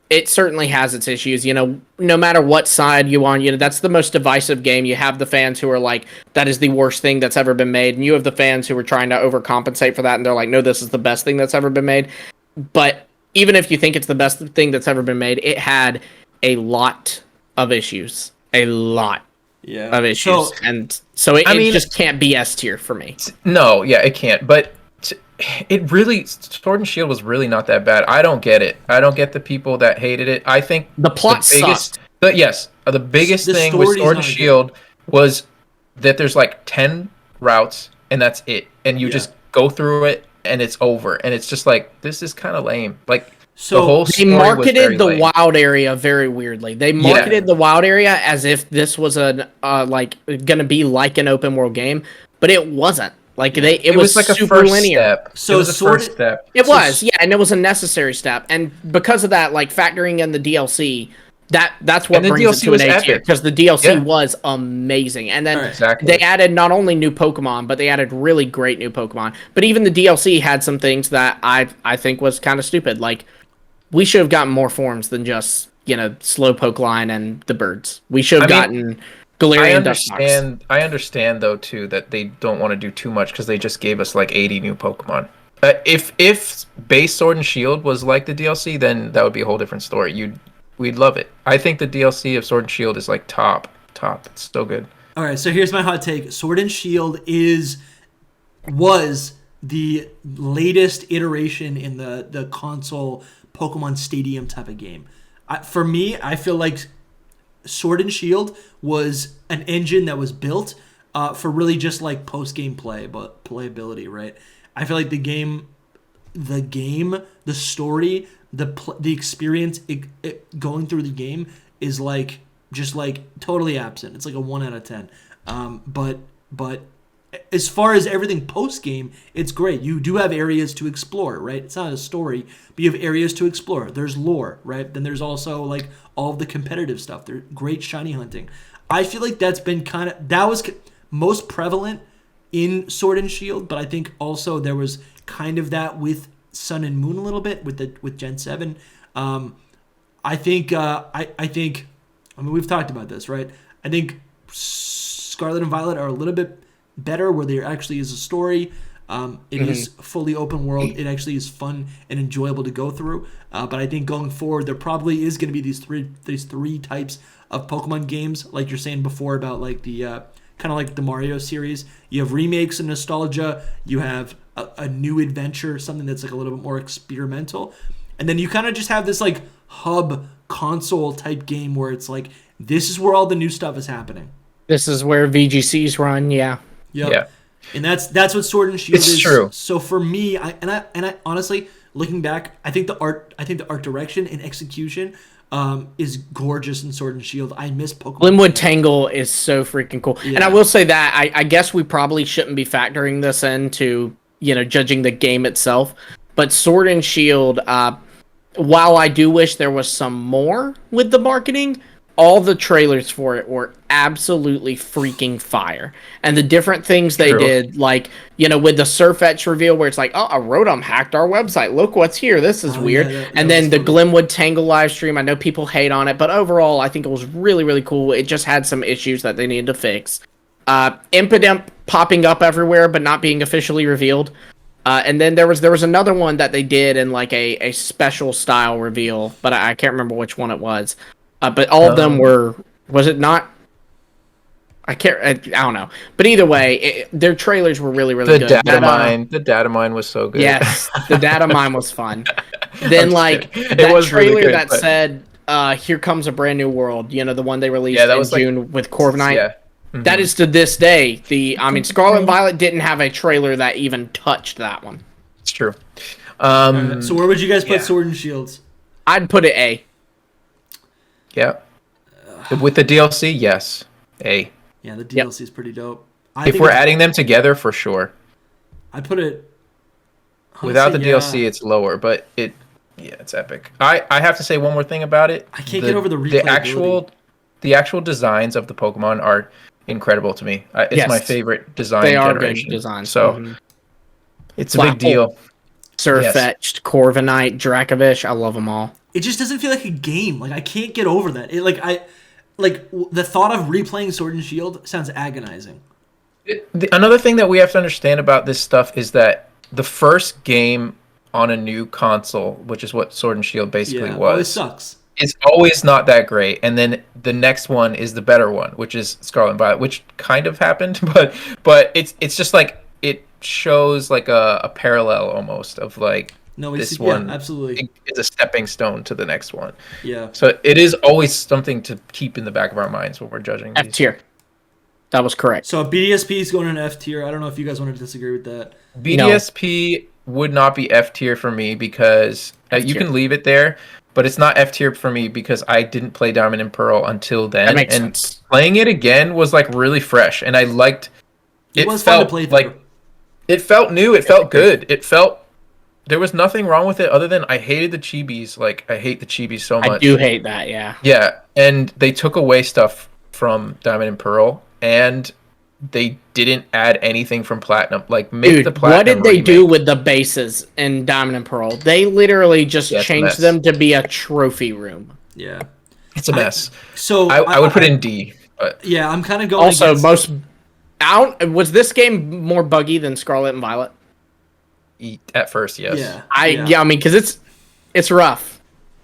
it certainly has its issues, no matter what side you on, that's the most divisive game. You have the fans who are like, that is the worst thing that's ever been made. And you have the fans who are trying to overcompensate for that. And they're like, no, this is the best thing that's ever been made. But even if you think it's the best thing that's ever been made, it had a lot of issues. A lot of issues. So it just can't be S tier for me. No, it can't. But it really, Sword and Shield was really not that bad. I don't get it. I don't get the people that hated it. I think the plot sucked. The biggest thing with Sword and Shield was that there's like 10 routes and that's it. And you just go through it and it's over. And it's just like, this is kind of lame. Like, the whole story they marketed the wild area very weirdly. They marketed the wild area as if this was gonna be like an open world game, but it wasn't. Like it was like super a linear. Step. So it was a first step. It was, and it was a necessary step. And because of that, like factoring in the DLC, that's what brings it to an A tier because the DLC was amazing. And then they added not only new Pokemon, but they added really great new Pokemon. But even the DLC had some things that I think was kind of stupid. Like we should have gotten more forms than just Slowpoke line and the birds. We should have gotten. I understand though too that they don't want to do too much because they just gave us like 80 new Pokemon. If base Sword and Shield was like the DLC, then that would be a whole different story. We'd love it. I think the DLC of Sword and Shield is like top. It's so good. All right, so here's my hot take. Sword and Shield was the latest iteration in the console Pokemon Stadium type of game. For me, I feel like Sword and Shield was an engine that was built for really just like post-game play, but playability, right? I feel like the story, the experience going through the game is like just like totally absent. It's like a 1 out of 10. But as far as everything post-game, it's great. You do have areas to explore, right? It's not a story, but you have areas to explore. There's lore, right? Then there's also like all of the competitive stuff. There's great shiny hunting. I feel like that was most prevalent in Sword and Shield, but I think also there was kind of that with Sun and Moon a little bit with Gen 7. I think we've talked about this, right? I think Scarlet and Violet are a little bit better where there actually is a story. It is fully open world. It actually is fun and enjoyable to go through. But I think going forward, there probably is going to be these three types of Pokemon games, like you're saying before about like the kind of like the Mario series. You have remakes and nostalgia. You have a new adventure, something that's like a little bit more experimental, and then you kind of just have this like hub console type game where it's like this is where all the new stuff is happening. This is where VGCs run. Yeah. Yep. Yeah. And that's what Sword and Shield is. It's true. So for me, I honestly, looking back, I think the art direction and execution is gorgeous in Sword and Shield. I miss Pokemon. Glimwood Tangle is so freaking cool. Yeah. And I will say that I guess we probably shouldn't be factoring this into, judging the game itself. But Sword and Shield, while I do wish there was some more with the marketing, all the trailers for it were absolutely freaking fire. And the different things they did, like, with the Surfetch reveal where it's like, oh, a Rotom hacked our website. Look what's here. This is weird. Yeah, and then the Glimwood Tangle live stream, I know people hate on it, but overall, I think it was really, really cool. It just had some issues that they needed to fix. Impidimp popping up everywhere, but not being officially revealed. And then there was another one that they did in like a special style reveal, but I can't remember which one it was. But all of them was it not? I don't know. But either way, their trailers were really, really good. The data mine was so good. Yes, the data mine was fun. Then like kidding. that was trailer really good, that said, "Here comes a brand new world." The one they released that in was June with Corviknight. Yeah. Mm-hmm. That is to this day Scarlet Violet didn't have a trailer that even touched that one. It's true. So where would you guys put Sword and Shields? I'd put it A. Yeah. With the DLC, yes. A. Yeah, the DLC is pretty dope. If we're adding them together, for sure. I put it... Without the DLC, it's lower, but it's epic. I have to say one more thing about it. I can't get over the replayability. The actual designs of the Pokemon are incredible to me. It's my favorite design generation. Good designs. So it's a big deal. Surfetched, Corviknight, Dracovish, I love them all. It just doesn't feel like a game. Like I can't get over that. The thought of replaying Sword and Shield sounds agonizing. Another thing that we have to understand about this stuff is that the first game on a new console, which is what Sword and Shield basically was, it sucks. It's always not that great, and then the next one is the better one, which is Scarlet Violet, which kind of happened, but it's just like it shows like a parallel almost of like this one absolutely is a stepping stone to the next one. Yeah. So it is always something to keep in the back of our minds when we're judging F tier. That was correct. So BDSP is going in F tier. I don't know if you guys want to disagree with that. BDSP would not be F tier for me because you can leave it there, but it's not F tier for me because I didn't play Diamond and Pearl until then. That makes sense. Playing it again was like really fresh, and I liked it. It was fun to play through. Like it felt new. It felt good. It felt there was nothing wrong with it other than I hated the chibis. Like I hate the chibis so much. I do hate that. Yeah. Yeah, and they took away stuff from Diamond and Pearl, and they didn't add anything from Platinum. Like make the Platinum. What did they do with the bases in Diamond and Pearl? They literally just changed them to be a trophy room. Yeah. It's a mess. So I would put it in D. But yeah, I'm kind of going. Also, was this game more buggy than Scarlet and Violet? At first, yes. Yeah. I mean, because it's rough.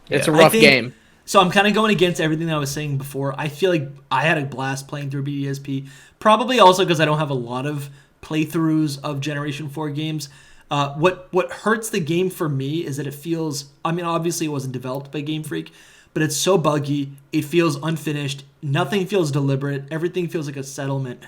It's a rough game. So I'm kind of going against everything that I was saying before. I feel like I had a blast playing through BDSP. Probably also because I don't have a lot of playthroughs of Generation 4 games. What hurts the game for me is that it feels... I mean, obviously it wasn't developed by Game Freak, but it's so buggy. It feels unfinished. Nothing feels deliberate. Everything feels like a settlement.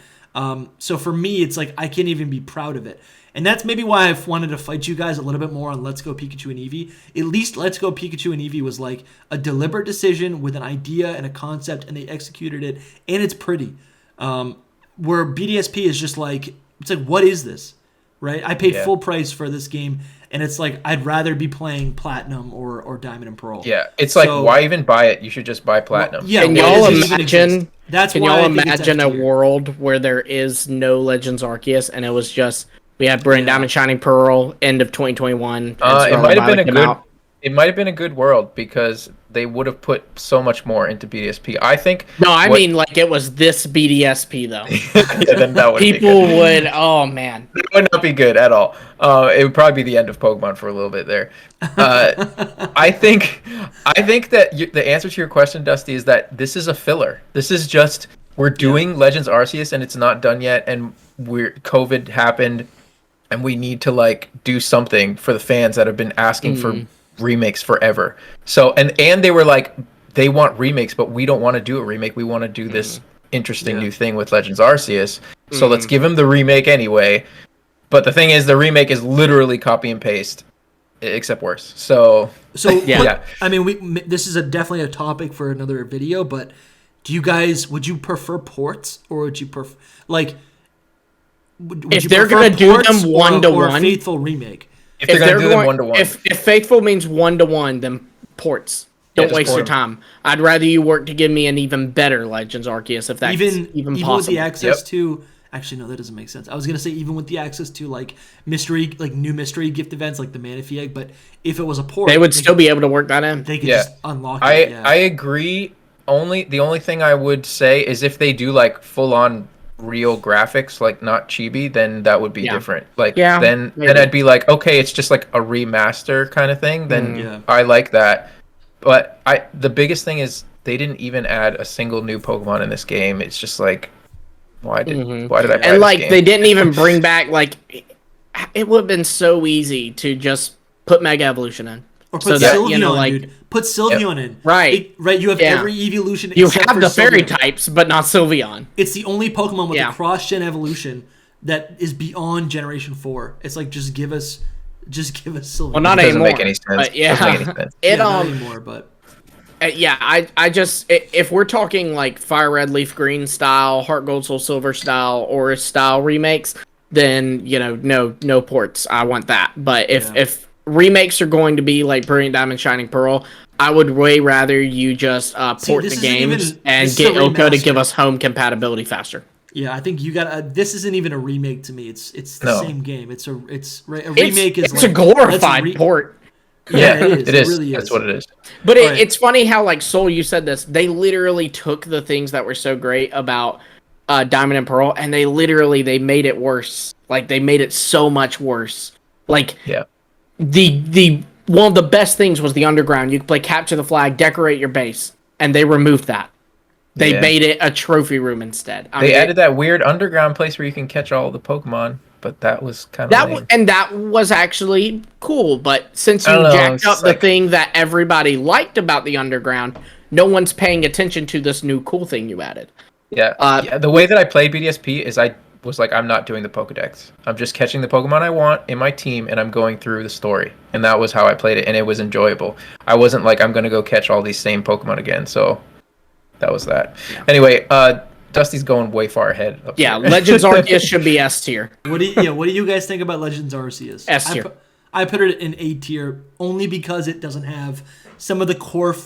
So for me, it's like I can't even be proud of it. And that's maybe why I've wanted to fight you guys a little bit more on Let's Go Pikachu and Eevee. At least Let's Go Pikachu and Eevee was like a deliberate decision with an idea and a concept, and they executed it, and it's pretty. Where BDSP is just like, it's like, what is this? Right? I paid full price for this game, and it's like, I'd rather be playing Platinum or Diamond and Pearl. Yeah, it's like, why even buy it? You should just buy Platinum. Well, yeah, can y'all imagine? Can y'all imagine a world where there is no Legends Arceus, and it was just... We had Brilliant Diamond, Shining Pearl, end of 2021. It might have been a good world because they would have put so much more into BDSP. I think. No, I mean like it was this BDSP though. Yeah, then that would People would. Oh man, it would not be good at all. It would probably be the end of Pokemon for a little bit there. I think that the answer to your question, Dusty, is that this is a filler. This is just we're doing Legends Arceus and it's not done yet, and COVID happened, and we need to like do something for the fans that have been asking for remakes forever. So and they were like, they want remakes, but we don't want to do a remake. We want to do this interesting new thing with Legends Arceus. So let's give him the remake anyway. But the thing is, the remake is literally copy and paste, except worse. So yeah. I mean, this is definitely a topic for another video. But would you prefer ports, or would you prefer if they're gonna do them 1-to-1 or a faithful remake? If they're gonna do them 1-to-1, if faithful means 1-to-1, then ports. Don't waste your time. I'd rather you work to give me an even better Legends Arceus if that's even possible. With the access to. Actually, no, that doesn't make sense. I was gonna say even with the access to like new mystery gift events like the Manaphy Egg, but if it was a port, they would still be able to work that in. They could just unlock it. I agree. The only thing I would say is if they do like full on real graphics, like not chibi, then that would be different. Like then I'd be like, okay, it's just like a remaster kind of thing. Then I like that. But the biggest thing is they didn't even add a single new Pokemon in this game. It's just like. Why did I buy and like this game? they didn't even bring back it would have been so easy to just put Mega Evolution in or put Sylveon dude. Put Sylveon in right. You have every evolution. You have the fairy types, but not Sylveon. It's the only Pokemon with a cross-gen evolution that is beyond Generation 4. It's like just give us Sylveon. Well, not anymore. Doesn't make any sense. But not anymore, but. I just if we're talking like Fire Red, Leaf Green style, Heart Gold, Soul Silver style, or style remakes, then no ports. I want that. But if remakes are going to be like Brilliant Diamond, Shining Pearl, I would way rather you just port the games and get Oko to give us home compatibility faster. Yeah, I think you got. This isn't even a remake to me. It's the same game. It's a remake. It's a glorified port. Yeah, it is. It is. It really is. That's what it is. But it's funny how, like, Soul, you said this. They literally took the things that were so great about Diamond and Pearl, and they made it worse. Like, they made it so much worse. Like, the one of the best things was the underground. You could play Capture the Flag, decorate your base, and they removed that. They made it a trophy room instead. They added that weird underground place where you can catch all the Pokemon. But that was kind of that was actually cool. But since you jacked up the thing that everybody liked about the underground, no one's paying attention to this new cool thing you added. Yeah. The way that I played BDSP is I was like, I'm not doing the Pokedex. I'm just catching the Pokemon I want in my team, and I'm going through the story. And that was how I played it, and it was enjoyable. I wasn't like, I'm going to go catch all these same Pokemon again. So that was that. Yeah. Anyway, Dusty's going way far ahead. Legends Arceus should be S tier. What do you guys think about Legends Arceus? S tier. I put it in A tier only because it doesn't have some of the core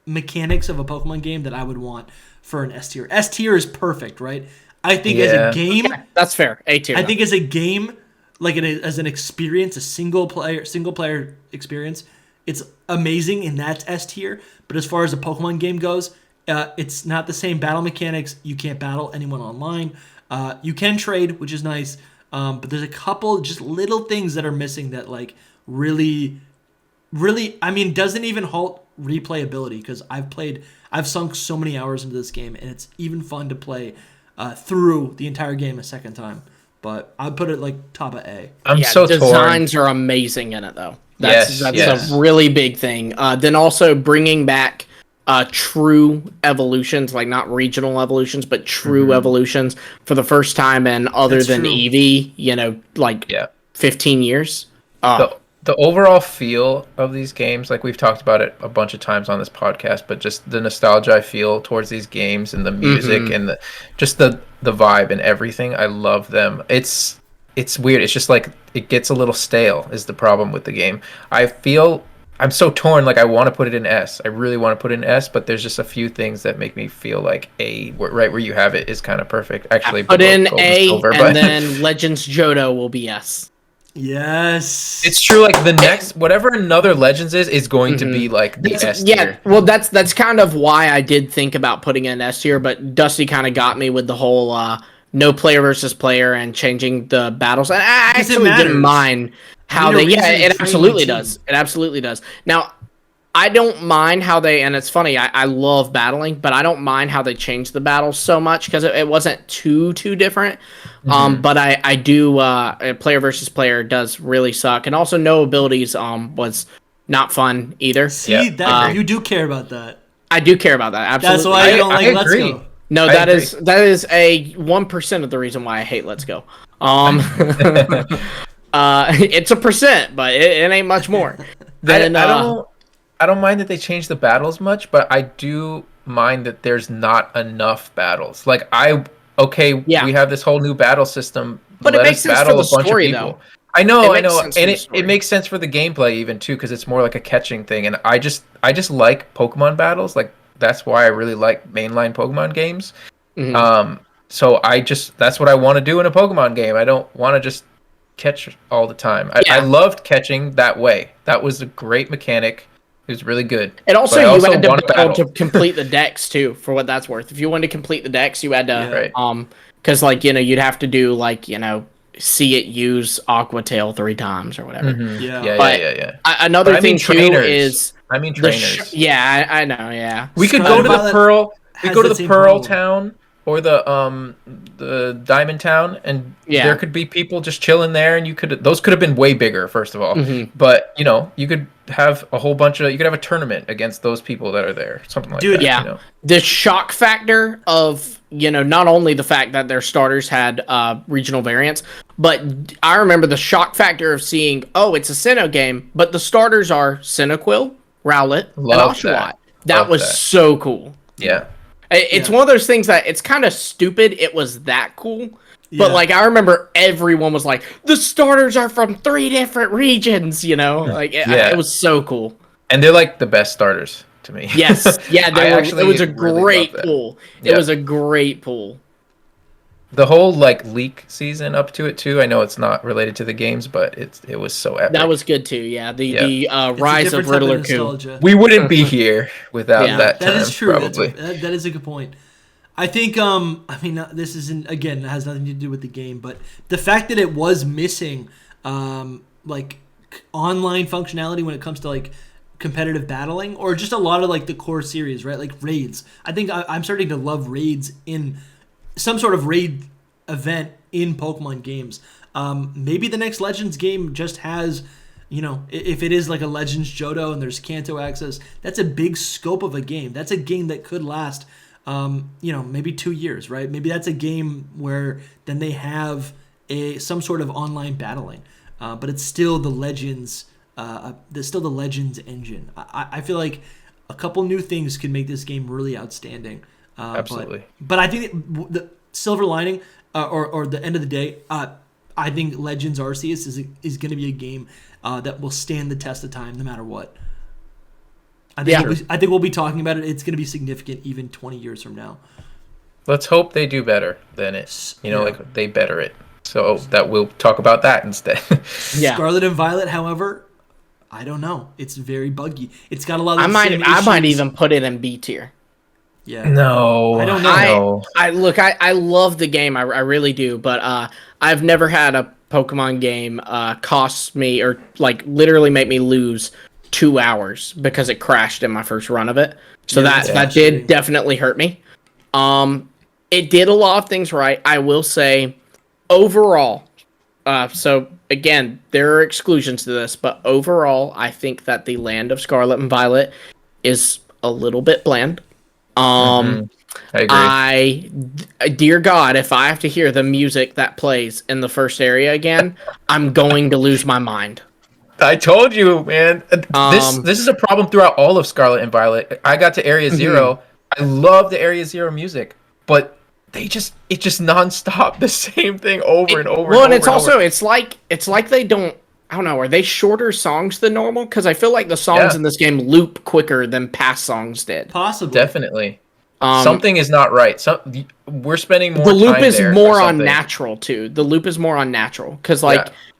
mechanics of a Pokemon game that I would want for an S tier. S tier is perfect, right? I think as a game, that's fair. A tier. I think as a game, like as an experience, a single player experience, it's amazing, and that's S tier. But as far as a Pokemon game goes. It's not the same battle mechanics. You can't battle anyone online. You can trade, which is nice. But there's a couple just little things that are missing that like really, I mean, doesn't even halt replayability because I've sunk so many hours into this game, and it's even fun to play through the entire game a second time. But I'd put it like top of A. I'm so torn. Designs are amazing in it though. That's a really big thing. Then also bringing back true evolutions, like not regional evolutions, but true evolutions for the first time in other than EV, 15 years. The overall feel of these games, like we've talked about it a bunch of times on this podcast, but just the nostalgia I feel towards these games and the music and the vibe and everything, I love them. It's weird. It's just like it gets a little stale is the problem with the game. I feel I'm so torn. Like I want to put it in S. I really want to put it in S, but there's just a few things that make me feel like A, right where you have it, is kind of perfect. Actually, put in A, and then Legends Johto will be S. Yes. It's true. Like the next, whatever another Legends is going to be like the S tier. Yeah, well, that's kind of why I did think about putting in S tier, but Dusty kind of got me with the whole no player versus player and changing the battles. And I Because it actually didn't matters. mind how You need a they. Yeah, reason to it train absolutely my team. does. It absolutely does. Now, I don't mind how they, and it's funny, I love battling, but I don't mind how they changed the battles so much because it wasn't too different. But I do, player versus player does really suck. And also no abilities was not fun either. See, Yeah, that you do care about that. I do care about that, absolutely. That's why I don't like I Let's agree. Go. No, I that agree. is a 1% of the reason why I hate Let's Go. It's a percent, but it ain't much more. Then, I don't mind that they changed the battles much, but I do mind that there's not enough battles. Like Yeah. we have this whole new battle system. But it let makes us sense battle for the a bunch story, of people. though. I know, It makes sense for and the it story. makes sense for the gameplay even too, because it's more like a catching thing. And I just like Pokemon battles. Like that's why I really like mainline Pokemon games. So that's what I want to do in a Pokemon game. I don't want to just catch all the time. Yeah. I loved catching that way. That was a great mechanic. It was really good. And also, But I you had to want battle to complete the decks too, for what that's worth. If you wanted to complete the decks, you had to, Right. because like you'd have to do like see it use Aqua Tail 3 times or whatever. Yeah. But yeah. Another But I mean thing too trainers. is I mean the trainers. yeah, I know, yeah. We could Scarlet go to the Violet Pearl. We has go to that the same Pearl problem. Town or the Diamond Town, and Yeah. there could be people just chilling there, and those could have been way bigger, first of all. Mm-hmm. But you could have a whole bunch of you could have a tournament against those people that are there, something like Dude, that. Yeah. The shock factor of, not only the fact that their starters had regional variants, but I remember the shock factor of seeing, oh, it's a Sinnoh game, but the starters are Cyndaquil, Rowlet, and Love Oshawott. that. That Love was that. so cool. Yeah. It's one of those things that it's kind of stupid it was that cool. Yeah. But like I remember everyone was like, the starters are from 3 different regions, Like Yeah. it was so cool. And they're like the best starters to me. Yes. Yeah, it was a really great love that. pull. Yeah. It was a great pull. The whole leak season up to it too. I know it's not related to the games, but it was so epic. That was good too, yeah. The It's a rise of different type Riddler coup. nostalgia. We wouldn't be here without Yeah. that time. That is true. Probably. That is a good point. I think, this isn't, again, it has nothing to do with the game, but the fact that it was missing, online functionality when it comes to, competitive battling, or just a lot of, the core series, right? Like raids. I think I'm starting to love raids in some sort of raid event in Pokemon games. Maybe the next Legends game just has, if it is like a Legends Johto and there's Kanto access, that's a big scope of a game. That's a game that could last, maybe 2 years, right? Maybe that's a game where then they have some sort of online battling, but it's still the Legends. There's still the Legends engine. I feel like a couple new things could make this game really outstanding. Absolutely. But I think the silver lining, or the end of the day, I think Legends Arceus is going to be a game that will stand the test of time no matter what. I think we'll be talking about it. It's going to be significant even 20 years from now. Let's hope they do better than it. Yeah. Like they better it. So that we'll talk about that instead. Yeah. Scarlet and Violet, however, I don't know. It's very buggy. It's got a lot of I might even put it in B tier. Yeah. No, I don't know. I love the game. I really do, but I've never had a Pokemon game cost me or literally make me lose 2 hours because it crashed in my first run of it. So Yeah, that's that frustrating. did definitely hurt me. It did a lot of things right. I will say overall. So again, there are exclusions to this, but overall, I think that the Land of Scarlet and Violet is a little bit bland. I agree. Dear God, if I have to hear the music that plays in the first area again, I'm going to lose my mind. I told you, man. This is a problem throughout all of Scarlet and Violet. I got to Area 0. I love the Area 0 music, but it's just nonstop the same thing over and over. Well, and it's over also over. it's like they don't. I don't know. Are they shorter songs than normal? Because I feel like the songs Yeah. in this game loop quicker than past songs did. Possibly. Definitely. Something is not right. We're spending more the loop time is there more or something. unnatural too. The loop is more unnatural because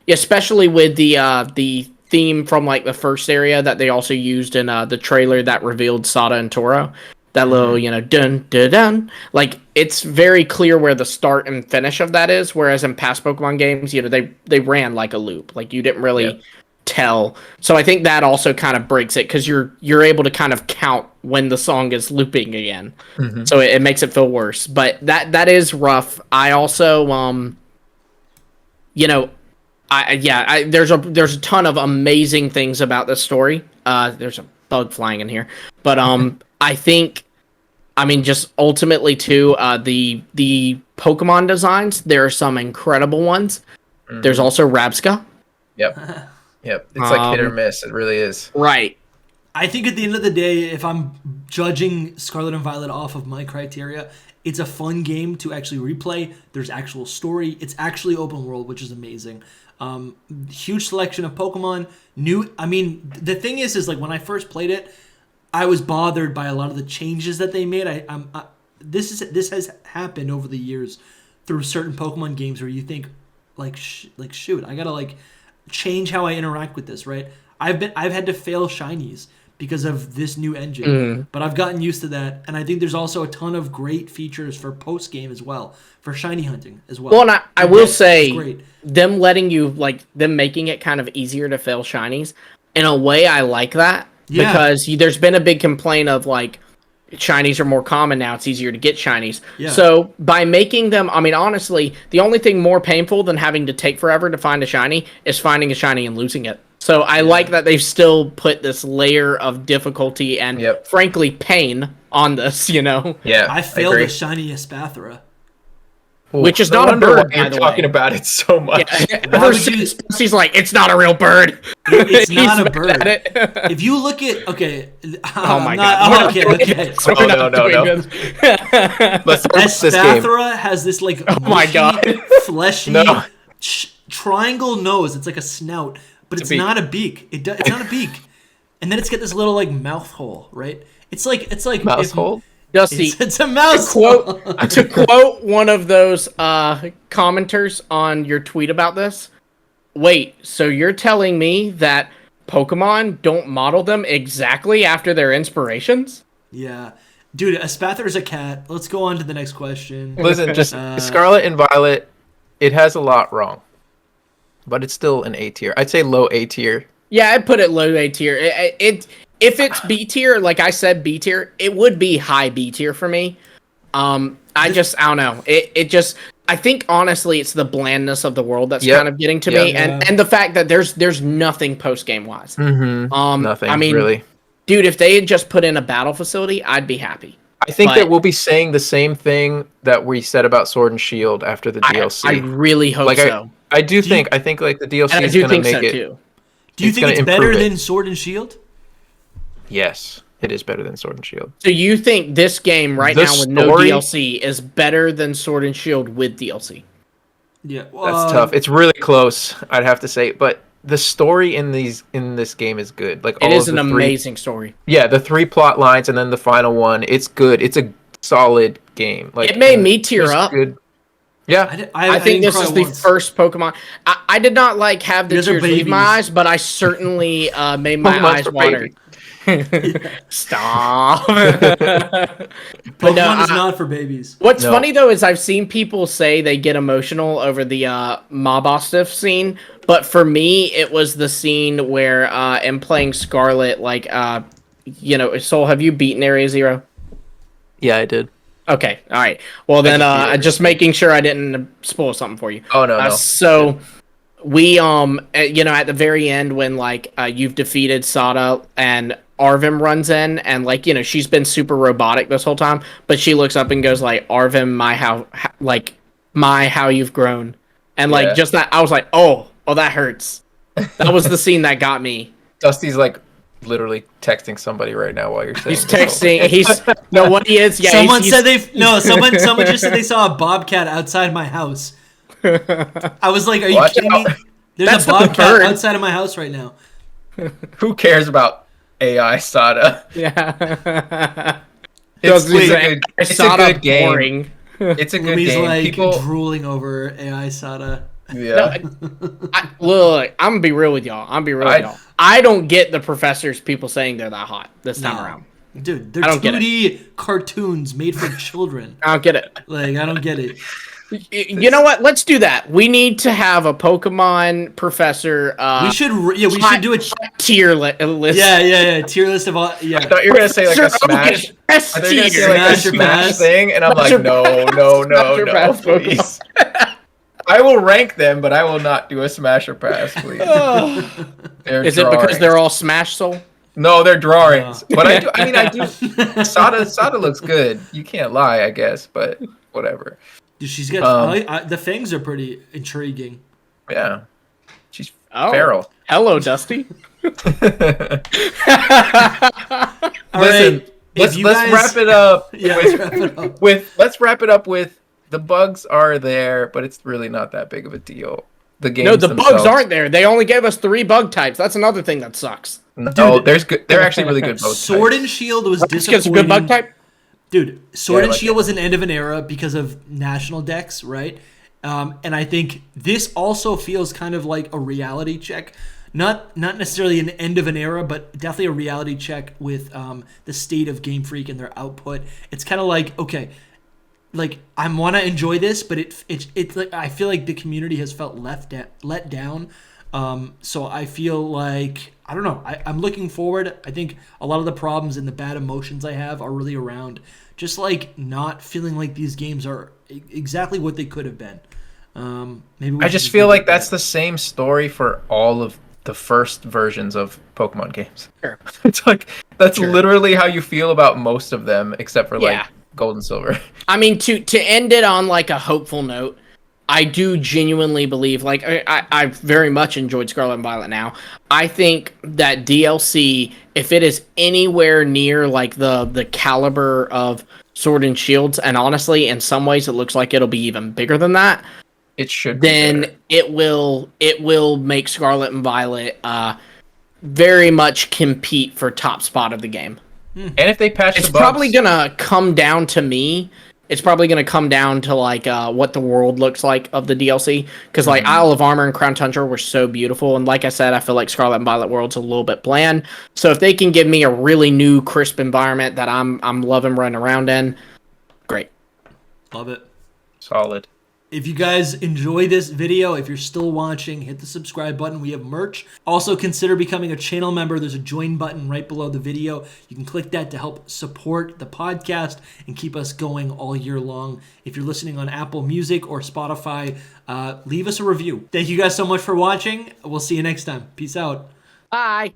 especially with the theme from like the first area that they also used in the trailer that revealed Sada and Toro. That little, dun dun dun. Like it's very clear where the start and finish of that is. Whereas in past Pokemon games, they ran like a loop. Like you didn't really tell. So I think that also kind of breaks it because you're able to kind of count when the song is looping again. Mm-hmm. So it makes it feel worse. But that is rough. I also there's a ton of amazing things about this story. There's a bug flying in here, but I think, just ultimately too, the Pokemon designs. There are some incredible ones. Mm-hmm. There's also Rabska. Yep. It's like hit or miss. It really is. Right. I think at the end of the day, if I'm judging Scarlet and Violet off of my criteria, it's a fun game to actually replay. There's actual story. It's actually open world, which is amazing. Huge selection of Pokemon. The thing is like when I first played it, I was bothered by a lot of the changes that they made. This has happened over the years through certain Pokemon games where you think, shoot, I gotta change how I interact with this, right? I've had to fail shinies because of this new engine, but I've gotten used to that, and I think there's also a ton of great features for post game as well, for shiny hunting as well. Well, and I will say, them letting you them making it kind of easier to fail shinies. In a way, I like that because there's been a big complaint of shinies are more common now. It's easier to get shinies. Yeah. So by making them, honestly, the only thing more painful than having to take forever to find a shiny is finding a shiny and losing it. So I like that they've still put this layer of difficulty and, frankly, pain on this, Yeah, I failed a shiny Espathra. Which is not a bird, by the way. You're talking about it so much. Yeah. She's like, it's not a real bird. It's not a bird. If you look at... Okay. Oh, my God. Okay. No. Espathra has this, fleshy triangle nose. It's like a snout. But it's not a beak. It's not a beak. And then it's got this little mouth hole, right? It's like mouse hole. Dusty, it's a mouse. To quote one of those commenters on your tweet about this. Wait, so you're telling me that Pokemon don't model them exactly after their inspirations? Yeah. Dude, Espathra's a cat. Let's go on to the next question. Listen, just Scarlet and Violet, it has a lot wrong. But it's still an A tier. I'd say low A tier. Yeah, I'd put it low A tier. If it's B tier, like I said, B tier, it would be high B tier for me. I don't know. I think honestly, it's the blandness of the world that's kind of getting to me, and the fact that there's nothing post game wise. Mm-hmm. Nothing. Really, dude. If they had just put in a battle facility, I'd be happy. I think that we'll be saying the same thing that we said about Sword and Shield after the DLC. I really hope so. I think the DLC is going to make it. Too. Do you think it's better than Sword and Shield? Yes, it is better than Sword and Shield. So you think this game now with no DLC is better than Sword and Shield with DLC? Yeah, that's tough. It's really close, I'd have to say, but the story in this game is good. It is an amazing story. Yeah, the 3 plot lines and then the final one, it's good. It's a solid game. It made me tear up. Good. Yeah, I think this is the first Pokemon. I did not have the tears leave my eyes, but I certainly made my eyes water. Stop. Pokemon is not for babies. What's funny though is I've seen people say they get emotional over the Mabosstiff scene, but for me it was the scene where in playing Scarlet, Soul, have you beaten Area Zero? Yeah, I did. Okay, all right. Well then, just making sure I didn't spoil something for you. Oh no. So we at the very end when you've defeated Sada and Arvim runs in and she's been super robotic this whole time, but she looks up and goes Arvim, my how you've grown, and just that I was like, oh that hurts. That was the scene that got me. Dusty's literally texting somebody right now while you're saying he's texting. What he is. Yeah, someone someone just said they saw a bobcat outside my house. I was like, are you kidding me? There's a bobcat outside of my house right now. Who cares about AI Sada? Yeah. It's Wait, a good, it's a Isada good game. boring. It's a good Lumi's game. like People, drooling over AI Sada. yeah. Look, I'm gonna be real with y'all. I don't get the professors people saying they're that hot this time around. Dude, they're I don't get 2D cartoons made for children. I don't get it. Like, I don't get it. You know what? Let's do that. We need to have a Pokemon professor. We should do a tier list. yeah. Tier list of all. I Yeah. thought you were gonna say like a Smash. I thought you were gonna say like a Smash thing, and I'm like, no, please. I will rank them, but I will not do a Smash or Pass, please. Is it because they're all Smash Soul? No, they're drawings. But I do. Sada looks good. You can't lie, I guess, but whatever. Dude, she's got the fangs are pretty intriguing. Yeah, she's feral. Hello, Dusty. Listen, right, let's wrap it up. Yeah, let's wrap it up with the bugs are there, but it's really not that big of a deal. The games bugs aren't there. They only gave us 3 bug types. That's another thing that sucks. No, there's good. They're actually really good bug Sword types. and Shield was It's disappointing. a good bug type. Dude, Sword and like Shield was an end of an era because of national decks, right? And I think this also feels kind of like a reality check. Not necessarily an end of an era, but definitely a reality check with the state of Game Freak and their output. It's kind of like, okay, like I want to enjoy this, but it's like I feel like the community has felt let down. So I feel like I don't know. I'm looking forward. I think a lot of the problems and the bad emotions I have are really around just like not feeling like these games are exactly what they could have been. Maybe I just feel like that's the same story for all of the first versions of Pokemon games. Sure. It's like that's literally how you feel about most of them, except for Yeah. like Gold and Silver. I mean, to end it on like a hopeful note, I do genuinely believe, like, I very much enjoyed Scarlet and Violet now. I think that DLC, if it is anywhere near, like, the caliber of Sword and Shields, and honestly, in some ways, it looks like it'll be even bigger than that, It should then be it will make Scarlet and Violet very much compete for top spot of the game. and if they patch It's the bugs, probably gonna come down to me. It's probably going to come down to like what the world looks like of the DLC, because like Isle of Armor and Crown Tundra were so beautiful, and like I said, I feel like Scarlet and Violet World's a little bit bland. So if they can give me a really new, crisp environment that I'm loving running around in, great. Love it. solid. If you guys enjoy this video, if you're still watching, hit the subscribe button. We have merch. Also, consider becoming a channel member. There's a join button right below the video. You can click that to help support the podcast and keep us going all year long. If you're listening on Apple Music or Spotify, leave us a review. Thank you guys so much for watching. We'll see you next time. Peace out. Bye.